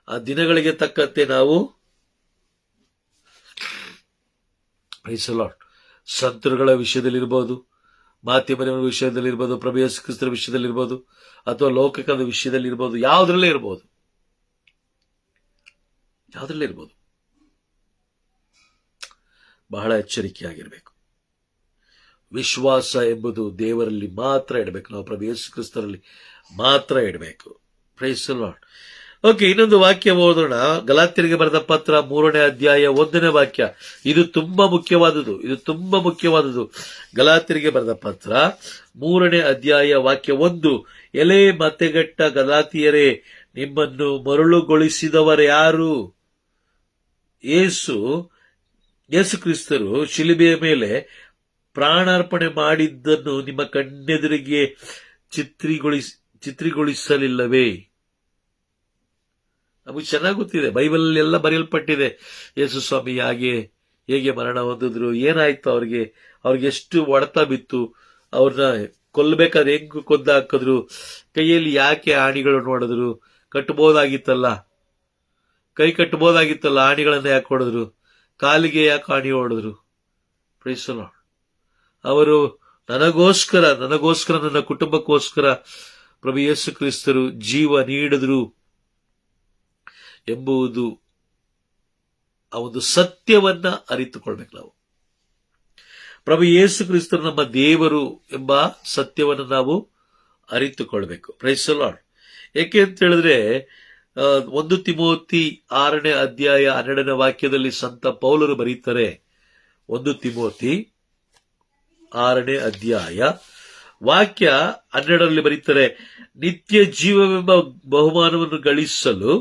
ಆ ದಿನಗಳಿಗೆ ತಕ್ಕಂತೆ ನಾವು ಪ್ರೈಸ್ ದಿ ಲಾರ್ಡ್ ಸಂತರುಗಳ ವಿಷಯದಲ್ಲಿರ್ಬೋದು, ಮಾಧ್ಯಮದ ವಿಷಯದಲ್ಲಿರ್ಬೋದು, ಪ್ರಭು ಯೇಸು ಕ್ರಿಸ್ತರ ವಿಷಯದಲ್ಲಿರ್ಬೋದು, ಅಥವಾ ಲೌಕಿಕದ ವಿಷಯದಲ್ಲಿರ್ಬೋದು, ಯಾವುದ್ರಲ್ಲೇ ಇರ್ಬೋದು, ಬಹಳ ಎಚ್ಚರಿಕೆಯಾಗಿರ್ಬೇಕು. ವಿಶ್ವಾಸ ಎಂಬುದು ದೇವರಲ್ಲಿ ಮಾತ್ರ ಇಡಬೇಕು. ನಾವು ಪ್ರಭು ಯೇಸು ಕ್ರಿಸ್ತರಲ್ಲಿ ಮಾತ್ರ ಇಡಬೇಕು. Price the lord. ಓಕೆ, ಇನ್ನೊಂದು ವಾಕ್ಯ ಓದೋಣ. ಗಲಾತ್ಯರಿಗೆ ಬರೆದ ಪತ್ರ 3ನೇ ಅಧ್ಯಾಯ 1ನೇ ವಾಕ್ಯ. ಇದು ತುಂಬಾ ಮುಖ್ಯವಾದುದು. ಗಲಾತ್ಯರಿಗೆ ಬರೆದ ಪತ್ರ 3ನೇ ಅಧ್ಯಾಯ ವಾಕ್ಯ 1. ಎಲೆ ಮತೆಗಟ್ಟ ಗಲಾತಿಯರೇ, ನಿಮ್ಮನ್ನು ಮರುಳುಗೊಳಿಸಿದವರ್ಯಾರು? ಯೇಸು ಕ್ರಿಸ್ತರು ಶಿಲುಬೆಯ ಮೇಲೆ ಪ್ರಾಣಾರ್ಪಣೆ ಮಾಡಿದ್ದನ್ನು ನಿಮ್ಮ ಕಣ್ಣೆದುರಿಗೆ ಚಿತ್ರೀಗೊಳಿಸಲಿಲ್ಲವೇ? ನಮಗೆ ಚೆನ್ನಾಗಿ ಗೊತ್ತಿದೆ, ಬೈಬಲ್ ಎಲ್ಲ ಬರೆಯಲ್ಪಟ್ಟಿದೆ. ಯೇಸು ಸ್ವಾಮಿ ಹೇಗೆ ಮರಣ ಹೊಂದಿದ್ರು, ಏನಾಯ್ತು ಅವ್ರಿಗೆ ಎಷ್ಟು ಹೊಡೆತ ಬಿತ್ತು, ಅವ್ರನ್ನ ಕೊಲ್ಲಬೇಕಾದ್ರೆ ಹೆಂಗ್ ಕೊಂದ ಹಾಕಿದ್ರು, ಕೈಯಲ್ಲಿ ಯಾಕೆ ಆಣಿಗಳು ನೋಡಿದ್ರು, ಕೈ ಕಟ್ಟಬಹುದಾಗಿತ್ತಲ್ಲ, ಆಣಿಗಳನ್ನ ಯಾಕೆ ಹೊಡೆದ್ರು, ಕಾಲಿಗೆ ಯಾಕೆ ಆಣಿ ಹೊಡೆದ್ರು? Praise the lord. ಅವರು ನನಗೋಸ್ಕರ ನನ್ನ ಕುಟುಂಬಕ್ಕೋಸ್ಕರ ಪ್ರಭು ಯೇಸು ಕ್ರಿಸ್ತರು ಜೀವ ನೀಡಿದ್ರು ಎಂಬುದು ಆ ಒಂದು ಸತ್ಯವನ್ನ ಅರಿತುಕೊಳ್ಬೇಕು ನಾವು. ಪ್ರಭು ಯೇಸು ಕ್ರಿಸ್ತರು ನಮ್ಮ ದೇವರು ಎಂಬ ಸತ್ಯವನ್ನು ನಾವು ಅರಿತುಕೊಳ್ಬೇಕು. Price the lord. ಏಕೆ ಅಂತ ಹೇಳಿದ್ರೆ 1 ತಿಮೋತಿ 6ನೇ ಅಧ್ಯಾಯ 12ನೇ ವಾಕ್ಯದಲ್ಲಿ ಸಂತ ಪೌಲರು ಬರೀತಾರೆ. 1 ತಿಮೋತಿ 6ನೇ ಅಧ್ಯಾಯ ವಾಕ್ಯ 12ರಲ್ಲಿ ಬರೀತಾರೆ, ನಿತ್ಯ ಜೀವವೆಂಬ ಬಹುಮಾನವನ್ನು ಗಳಿಸಲು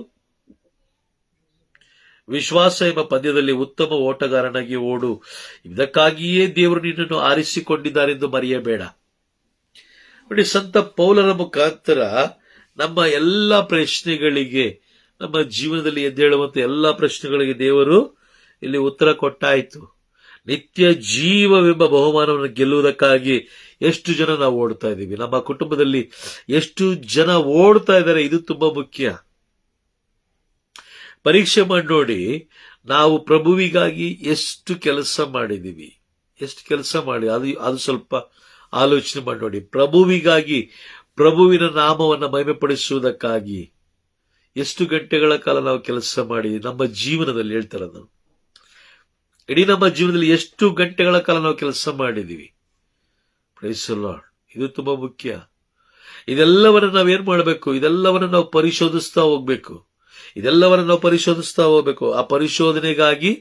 ವಿಶ್ವಾಸ ಎಂಬ ಪದ್ಯದಲ್ಲಿ ಉತ್ತಮ ಓಟಗಾರನಾಗಿ ಓಡು, ಇದಕ್ಕಾಗಿಯೇ ದೇವರು ನಿನ್ನನ್ನು ಆರಿಸಿಕೊಂಡಿದ್ದಾರೆಂದು ಮರೆಯಬೇಡ. ನೋಡಿ, ಸಂತ ಪೌಲರ ಮುಖಾಂತರ ನಮ್ಮ ಎಲ್ಲ ಪ್ರಶ್ನೆಗಳಿಗೆ, ನಮ್ಮ ಜೀವನದಲ್ಲಿ ಎದ್ದೇಳುವಂತ ಎಲ್ಲ ಪ್ರಶ್ನೆಗಳಿಗೆ ದೇವರು ಇಲ್ಲಿ ಉತ್ತರ ಕೊಟ್ಟಾಯಿತು. ನಿತ್ಯ ಜೀವವೆಂಬ ಬಹುಮಾನವನ್ನು ಗೆಲ್ಲುವುದಕ್ಕಾಗಿ ಎಷ್ಟು ಜನ ನಾವು ಓಡ್ತಾ ಇದ್ದೀವಿ, ನಮ್ಮ ಕುಟುಂಬದಲ್ಲಿ ಎಷ್ಟು ಜನ ಓಡ್ತಾ ಇದ್ದಾರೆ, ಇದು ತುಂಬಾ ಮುಖ್ಯ. ಪರೀಕ್ಷೆ ಮಾಡಿ ನೋಡಿ, ನಾವು ಪ್ರಭುವಿಗಾಗಿ ಎಷ್ಟು ಕೆಲಸ ಮಾಡಿದೀವಿ, ಅದು ಸ್ವಲ್ಪ ಆಲೋಚನೆ ಮಾಡಿ ನೋಡಿ. ಪ್ರಭುವಿಗಾಗಿ, ಪ್ರಭುವಿನ ನಾಮವನ್ನು ಮಹಿಮೆಪಡಿಸುವುದಕ್ಕಾಗಿ ಎಷ್ಟು ಗಂಟೆಗಳ ಕಾಲ ನಾವು ಕೆಲಸ ಮಾಡಿ ನಮ್ಮ ಜೀವನದಲ್ಲಿ ಹೇಳ್ತಾರೆ, ನಾವು ಇಡೀ ನಮ್ಮ ಜೀವನದಲ್ಲಿ ಎಷ್ಟು ಗಂಟೆಗಳ ಕಾಲ ನಾವು ಕೆಲಸ ಮಾಡಿದೀವಿ. Praise the lord. ಇದು ತುಂಬಾ ಮುಖ್ಯ. ಇದೆಲ್ಲವನ್ನ ನಾವೇನ್ ಮಾಡಬೇಕು? ಇದೆಲ್ಲವನ್ನ ನಾವು ಪರಿಶೋಧಿಸ್ತಾ ಹೋಗ್ಬೇಕು. ಆ ಪರಿಶೋಧನೆಗಾಗಿ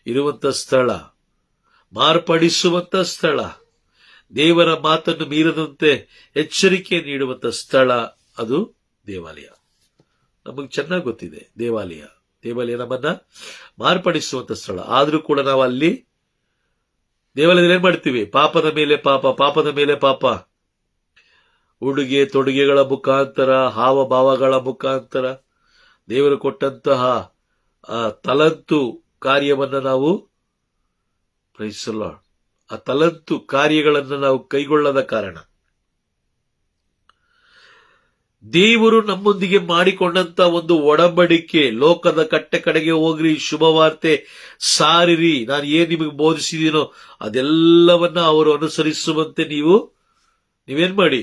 ಇರುವಂತ ಸ್ಥಳ, ಮಾರ್ಪಡಿಸುವಂತ ಸ್ಥಳ, ದೇವರ ಮಾತನ್ನು ಮೀರದಂತೆ ಎಚ್ಚರಿಕೆ ನೀಡುವಂತ ಸ್ಥಳ, ಅದು ದೇವಾಲಯ. ನಮಗೆ ಚೆನ್ನಾಗಿ ಗೊತ್ತಿದೆ, ದೇವಾಲಯ ನಮ್ಮನ್ನ ಮಾರ್ಪಡಿಸುವಂತ ಸ್ಥಳ. ಆದ್ರೂ ಕೂಡ ನಾವು ಅಲ್ಲಿ ದೇವಾಲಯದಲ್ಲಿ ಏನ್ ಮಾಡ್ತೀವಿ? ಪಾಪದ ಮೇಲೆ ಪಾಪ, ಉಡುಗೆ ತೊಡುಗೆಗಳ ಮುಖಾಂತರ, ಹಾವಭಾವಗಳ ಮುಖಾಂತರ, ದೇವರು ಕೊಟ್ಟಂತಹ ತಲಂತು ಕಾರ್ಯವನ್ನ ನಾವು, ಪ್ರೈಸ್ ದಿ ಲಾರ್ಡ್, ಆ ತಲಂತು ಕಾರ್ಯಗಳನ್ನು ನಾವು ಕೈಗೊಳ್ಳದ ಕಾರಣ ದೇವರು ನಮ್ಮೊಂದಿಗೆ ಮಾಡಿಕೊಂಡಂತ ಒಂದು ಒಡಂಬಡಿಕೆ, ಲೋಕದ ಕಟ್ಟೆ ಕಡೆಗೆ ಹೋಗ್ರಿ, ಶುಭವಾರ್ತೆ ಸಾರಿರಿ, ನಾನು ಏನ್ ನಿಮಗೆ ಬೋಧಿಸಿದೀನೋ ಅದೆಲ್ಲವನ್ನ ಅವರು ಅನುಸರಿಸುವಂತೆ ನೀವೇನ್ ಮಾಡಿ,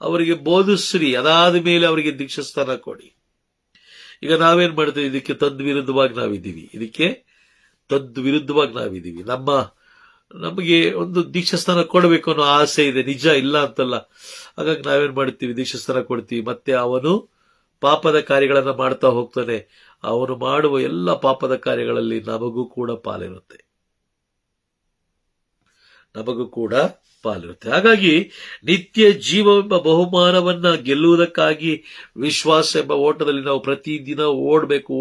ಅವರಿಗೆ ಬೋಧಿಸ್ರಿ. ಅದಾದ ಮೇಲೆ ಅವರಿಗೆ ದೀಕ್ಷಾಸ್ಥಾನ ಕೊಡಿ. ಈಗ ನಾವೇನ್ ಮಾಡ್ತೀವಿ? ಇದಕ್ಕೆ ತದ್ವಿರುದ್ಧವಾಗಿ ನಾವಿದ್ದೀವಿ. ನಮಗೆ ಒಂದು ದೀಕ್ಷಾಸ್ಥಾನ ಕೊಡಬೇಕು ಅನ್ನೋ ಆಸೆ ಇದೆ, ನಿಜ, ಇಲ್ಲ ಅಂತಲ್ಲ. ಹಾಗಾಗಿ ನಾವೇನ್ ಮಾಡ್ತೀವಿ? ದೀಕ್ಷಾಸ್ಥಾನ ಕೊಡ್ತೀವಿ. ಮತ್ತೆ ಅವನು ಪಾಪದ ಕಾರ್ಯಗಳನ್ನ ಮಾಡ್ತಾ ಹೋಗ್ತಾನೆ. ಅವನು ಮಾಡುವ ಎಲ್ಲ ಪಾಪದ ಕಾರ್ಯಗಳಲ್ಲಿ ನಮಗೂ ಕೂಡ ಪಾಲಿರುತ್ತೆ. ಹಾಗಾಗಿ ನಿತ್ಯ ಜೀವವೆಂಬ ಬಹುಮಾನವನ್ನ ಗೆಲ್ಲುವುದಕ್ಕಾಗಿ ವಿಶ್ವಾಸ ಎಂಬ ಓಟದಲ್ಲಿ ನಾವು ಪ್ರತಿದಿನ ಓಡಬೇಕು.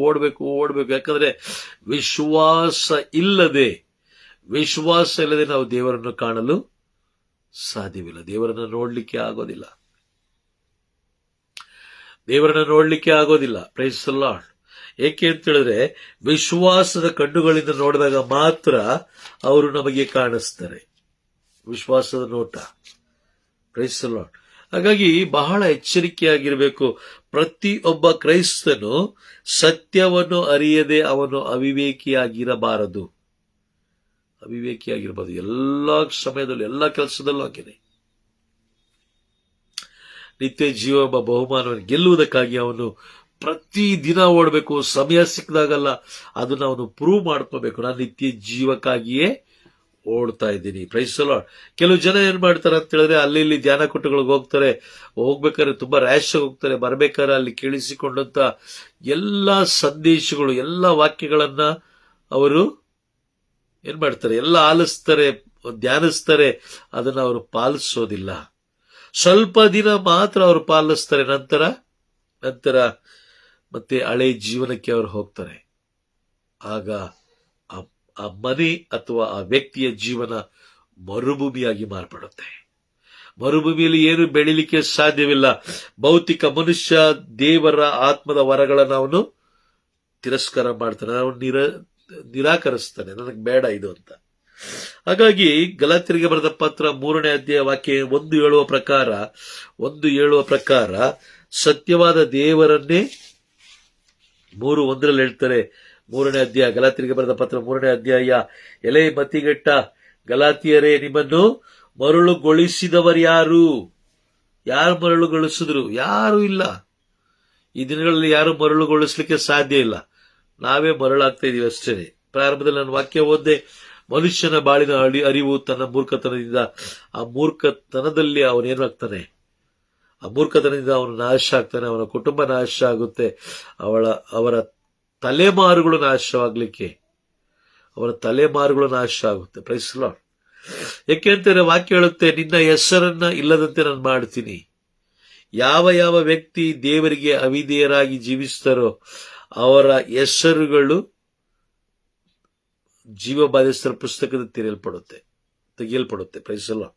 ಯಾಕಂದ್ರೆ ವಿಶ್ವಾಸ ಇಲ್ಲದೆ ನಾವು ದೇವರನ್ನು ಕಾಣಲು ಸಾಧ್ಯವಿಲ್ಲ. ದೇವರನ್ನು ನೋಡ್ಲಿಕ್ಕೆ ಆಗೋದಿಲ್ಲ. Praise the lord. ಏಕೆ ಅಂತ ಹೇಳಿದ್ರೆ, ವಿಶ್ವಾಸದ ಕಣ್ಣುಗಳಿಂದ ನೋಡಿದಾಗ ಮಾತ್ರ ಅವರು ನಮಗೆ ಕಾಣಿಸ್ತಾರೆ. ವಿಶ್ವಾಸದ ನೋಟ. Praise the lord. ಹಾಗಾಗಿ ಬಹಳ ಎಚ್ಚರಿಕೆಯಾಗಿರಬೇಕು. ಪ್ರತಿಯೊಬ್ಬ ಕ್ರೈಸ್ತನು ಸತ್ಯವನ್ನು ಅರಿಯದೆ ಅವನು ಅವಿವೇಕಿಯಾಗಿರಬಾರದು. ಎಲ್ಲ ಸಮಯದಲ್ಲೂ, ಎಲ್ಲ ಕೆಲಸದಲ್ಲೂ ಹಾಗೇನೆ. ನಿತ್ಯ ಜೀವ ಎಂಬ ಬಹುಮಾನವನ್ನು ಗೆಲ್ಲುವುದಕ್ಕಾಗಿ ಅವನು ಪ್ರತಿದಿನ ಓಡಬೇಕು. ಸಮಯ ಸಿಕ್ಕದಾಗಲ್ಲ ಅದನ್ನ ಅವನು ಪ್ರೂವ್ ಮಾಡ್ಕೋಬೇಕು. ನಾನು ನಿತ್ಯ ಜೀವಕ್ಕಾಗಿಯೇ ಓಡ್ತಾ ಇದ್ದೀನಿ. Praise the lord. ಕೆಲವು ಜನ ಏನ್ ಮಾಡ್ತಾರೆ ಅಂತ ಹೇಳಿದ್ರೆ ಅಲ್ಲಿ ಇಲ್ಲಿ ಧ್ಯಾನ ಕೂಟಗಳಿಗೆ ಹೋಗ್ತಾರೆ, ಹೋಗ್ಬೇಕಾದ್ರೆ ತುಂಬಾ ರ್ಯಾಶ್ ಹೋಗ್ತಾರೆ, ಬರ್ಬೇಕಾದ್ರೆ ಅಲ್ಲಿ ಕೇಳಿಸಿಕೊಂಡಂತ ಎಲ್ಲಾ ಸಂದೇಶಗಳು, ಎಲ್ಲಾ ವಾಕ್ಯಗಳನ್ನ ಅವರು ಏನ್ ಮಾಡ್ತಾರೆ, ಎಲ್ಲ ಆಲಿಸ್ತಾರೆ, ಧ್ಯಾನಿಸ್ತಾರೆ, ಅದನ್ನ ಅವರು ಪಾಲಿಸೋದಿಲ್ಲ. ಸ್ವಲ್ಪ ದಿನ ಮಾತ್ರ ಅವರು ಪಾಲಿಸ್ತಾರೆ, ನಂತರ ಮತ್ತೆ ಹಳೆ ಜೀವನಕ್ಕೆ ಅವರು ಹೋಗ್ತಾರೆ. ಆಗ ಆ ಮನೆ ಅಥವಾ ಆ ವ್ಯಕ್ತಿಯ ಜೀವನ ಮರುಭೂಮಿಯಾಗಿ ಮಾರ್ಪಡುತ್ತೆ. ಮರುಭೂಮಿಯಲ್ಲಿ ಏನು ಬೆಳಿಲಿಕ್ಕೆ ಸಾಧ್ಯವಿಲ್ಲ. ಭೌತಿಕ ಮನುಷ್ಯ ದೇವರ ಆತ್ಮದ ವರಗಳನ್ನು ಅವನು ತಿರಸ್ಕಾರ ಮಾಡ್ತಾನೆ, ಅವನು ನಿರಾಕರಿಸ್ತಾನೆ, ನನಗೆ ಬೇಡ ಇದು ಅಂತ. ಹಾಗಾಗಿ ಗಲಾತ್ಯರಿಗೆ ಬರೆದ ಪತ್ರ 3ನೇ ಅಧ್ಯಾಯ ವಾಕ್ಯ 1 ಹೇಳುವ ಪ್ರಕಾರ ಸತ್ಯವಾದ ದೇವರನ್ನೇ 3:1 ಹೇಳ್ತಾರೆ. 3ನೇ ಅಧ್ಯಾಯ ಗಲಾತ್ಯರಿಗೆ ಬರೆದ ಪತ್ರ 3ನೇ ಅಧ್ಯಾಯ, ಎಲೆ ಮತಿಗೆಟ್ಟ ಗಲಾತಿಯರೇ, ನಿಮ್ಮನ್ನು ಮರಳುಗೊಳಿಸಿದವರು ಯಾರು ಮರಳುಗೊಳಿಸಿದ್ರು? ಯಾರು ಇಲ್ಲ. ಈ ದಿನಗಳಲ್ಲಿ ಯಾರು ಮರಳುಗೊಳಿಸ್ಲಿಕ್ಕೆ ಸಾಧ್ಯ ಇಲ್ಲ. ನಾವೇ ಮರಳಾಗ್ತಾ ಇದೀವಿ ಅಷ್ಟೇ. ಪ್ರಾರಂಭದಲ್ಲಿ ನಾನು ವಾಕ್ಯ ಓದ್ದೆ, ಮನುಷ್ಯನ ಬಾಳಿನ ಅರಿವು ತನ್ನ ಮೂರ್ಖತನದಿಂದ, ಆ ಮೂರ್ಖತನದಲ್ಲಿ ಅವನೇನಾಗ್ತಾನೆ, ಆ ಮೂರ್ಖತನದಿಂದ ಅವನು ನಾಶ ಆಗ್ತಾನೆ, ಅವನ ಕುಟುಂಬ ನಾಶ ಆಗುತ್ತೆ, ಅವರ ತಲೆಮಾರುಗಳು ನಾಶವಾಗ್ಲಿಕ್ಕೆ, ಅವರ ತಲೆಮಾರುಗಳು ನಾಶ ಆಗುತ್ತೆ. Price the lord. ಯಾಕೆಂತಾರೆ ವಾಕ್ಯ ಹೇಳುತ್ತೆ, ನಿನ್ನ ಹೆಸರನ್ನ ಇಲ್ಲದಂತೆ ನಾನು ಮಾಡ್ತೀನಿ. ಯಾವ ವ್ಯಕ್ತಿ ದೇವರಿಗೆ ಅವಿಧೇಯರಾಗಿ ಜೀವಿಸ್ತಾರೋ ಅವರ ಹೆಸರುಗಳು ಜೀವ ಬಾಧ್ಯಸ್ಥರ ಪುಸ್ತಕದ ತೆಗೆಯಲ್ಪಡುತ್ತೆ. Price the lord.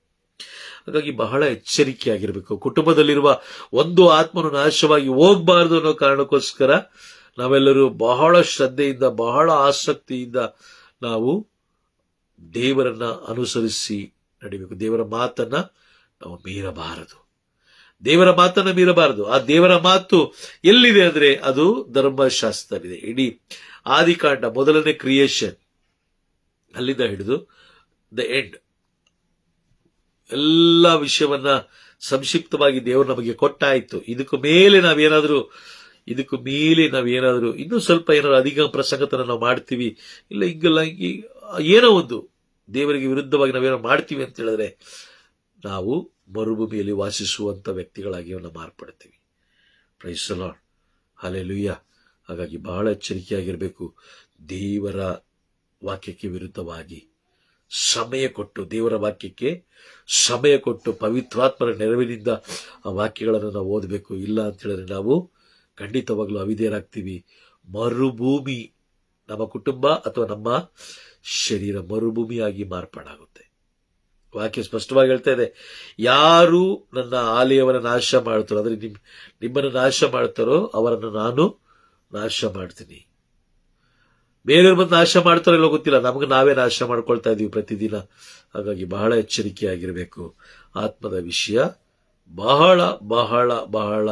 ಹಾಗಾಗಿ ಬಹಳ ಎಚ್ಚರಿಕೆಯಾಗಿರಬೇಕು. ಕುಟುಂಬದಲ್ಲಿರುವ ಒಂದು ಆತ್ಮನು ನಾಶವಾಗಿ ಹೋಗಬಾರದು ಅನ್ನೋ ಕಾರಣಕ್ಕೋಸ್ಕರ ನಾವೆಲ್ಲರೂ ಬಹಳ ಶ್ರದ್ಧೆಯಿಂದ, ಬಹಳ ಆಸಕ್ತಿಯಿಂದ ನಾವು ದೇವರನ್ನ ಅನುಸರಿಸಿ ನಡಿಬೇಕು. ದೇವರ ಮಾತನ್ನ ನಾವು ಮೀರಬಾರದು. ಆ ದೇವರ ಮಾತು ಎಲ್ಲಿದೆ ಅಂದ್ರೆ ಅದು ಧರ್ಮಶಾಸ್ತ್ರವಿದೆ. ಇಡೀ ಆದಿಕಾಂಡ, ಮೊದಲನೇ ಕ್ರಿಯೇಷನ್, ಅಲ್ಲಿಂದ ಹಿಡಿದು ದ ಎಂಡ್ ಎಲ್ಲ ವಿಷಯವನ್ನ ಸಂಕ್ಷಿಪ್ತವಾಗಿ ದೇವರು ನಮಗೆ ಕೊಟ್ಟಾಯ್ತು. ಇದಕ್ಕೂ ಮೇಲೆ ನಾವೇನಾದ್ರೂ ಇನ್ನೂ ಸ್ವಲ್ಪ ಏನಾದ್ರು ಅಧಿಕ ಪ್ರಸಂಗತನ ನಾವು ಮಾಡ್ತೀವಿ, ಇಲ್ಲ ಹಿಂಗಲ್ಲ, ಏನೋ ಒಂದು ದೇವರಿಗೆ ವಿರುದ್ಧವಾಗಿ ನಾವೇನೋ ಮಾಡ್ತೀವಿ ಅಂತ ಹೇಳಿದ್ರೆ ನಾವು ಮರುಭೂಮಿಯಲ್ಲಿ ವಾಸಿಸುವಂತ ವ್ಯಕ್ತಿಗಳಾಗಿ ನಾವು ಮಾರ್ಪಡ್ತೀವಿ. Praise the Lord. ಹಲ್ಲೆಲೂಯಾ. ಹಾಗಾಗಿ ಬಹಳ ಎಚ್ಚರಿಕೆಯಾಗಿರಬೇಕು. ದೇವರ ವಾಕ್ಯಕ್ಕೆ ವಿರುದ್ಧವಾಗಿ ದೇವರ ವಾಕ್ಯಕ್ಕೆ ಸಮಯ ಕೊಟ್ಟು ಪವಿತ್ರಾತ್ಮರ ನೆರವಿನಿಂದ ಆ ವಾಕ್ಯಗಳನ್ನು ನಾವು ಓದಬೇಕು. ಇಲ್ಲ ಅಂತ ಹೇಳಿದ್ರೆ ನಾವು ಖಂಡಿತವಾಗ್ಲೂ ಅವಿಧೇಯರಾಗ್ತೀವಿ. ಮರುಭೂಮಿ, ನಮ್ಮ ಕುಟುಂಬ ಅಥವಾ ನಮ್ಮ ಶರೀರ ಮರುಭೂಮಿಯಾಗಿ ಮಾರ್ಪಾಡಾಗುತ್ತೆ. ವಾಕ್ಯ ಸ್ಪಷ್ಟವಾಗಿ ಹೇಳ್ತಾ ಇದೆ, ಯಾರು ನನ್ನ ಆಲಯವನ್ನು ನಾಶ ಮಾಡ್ತಾರೋ, ಅಂದ್ರೆ ನಿಮ್ಮನ್ನು ನಾಶ ಮಾಡ್ತಾರೋ ಅವರನ್ನು ನಾನು ನಾಶ ಮಾಡ್ತೀನಿ. ಬೇರೆಯವ್ರ ಬಂದು ನಾಶ ಮಾಡ್ತಾರೋ ಇಲ್ಲೋ ಗೊತ್ತಿಲ್ಲ, ನಮಗೆ ನಾವೇ ನಾಶ ಮಾಡ್ಕೊಳ್ತಾ ಇದೀವಿ ಪ್ರತಿದಿನ. ಹಾಗಾಗಿ ಬಹಳ ಎಚ್ಚರಿಕೆಯಾಗಿರಬೇಕು. ಆತ್ಮದ ವಿಷಯ ಬಹಳ ಬಹಳ ಬಹಳ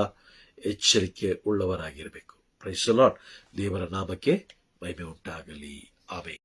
ಎಚ್ಚರಿಕೆ ಉಳ್ಳವರಾಗಿರಬೇಕು. Price the lord. ದೇವರ ನಾಮಕ್ಕೆ ಮಹಿಮೆ ಉಂಟಾಗಲಿ. ಆಮೆನ್.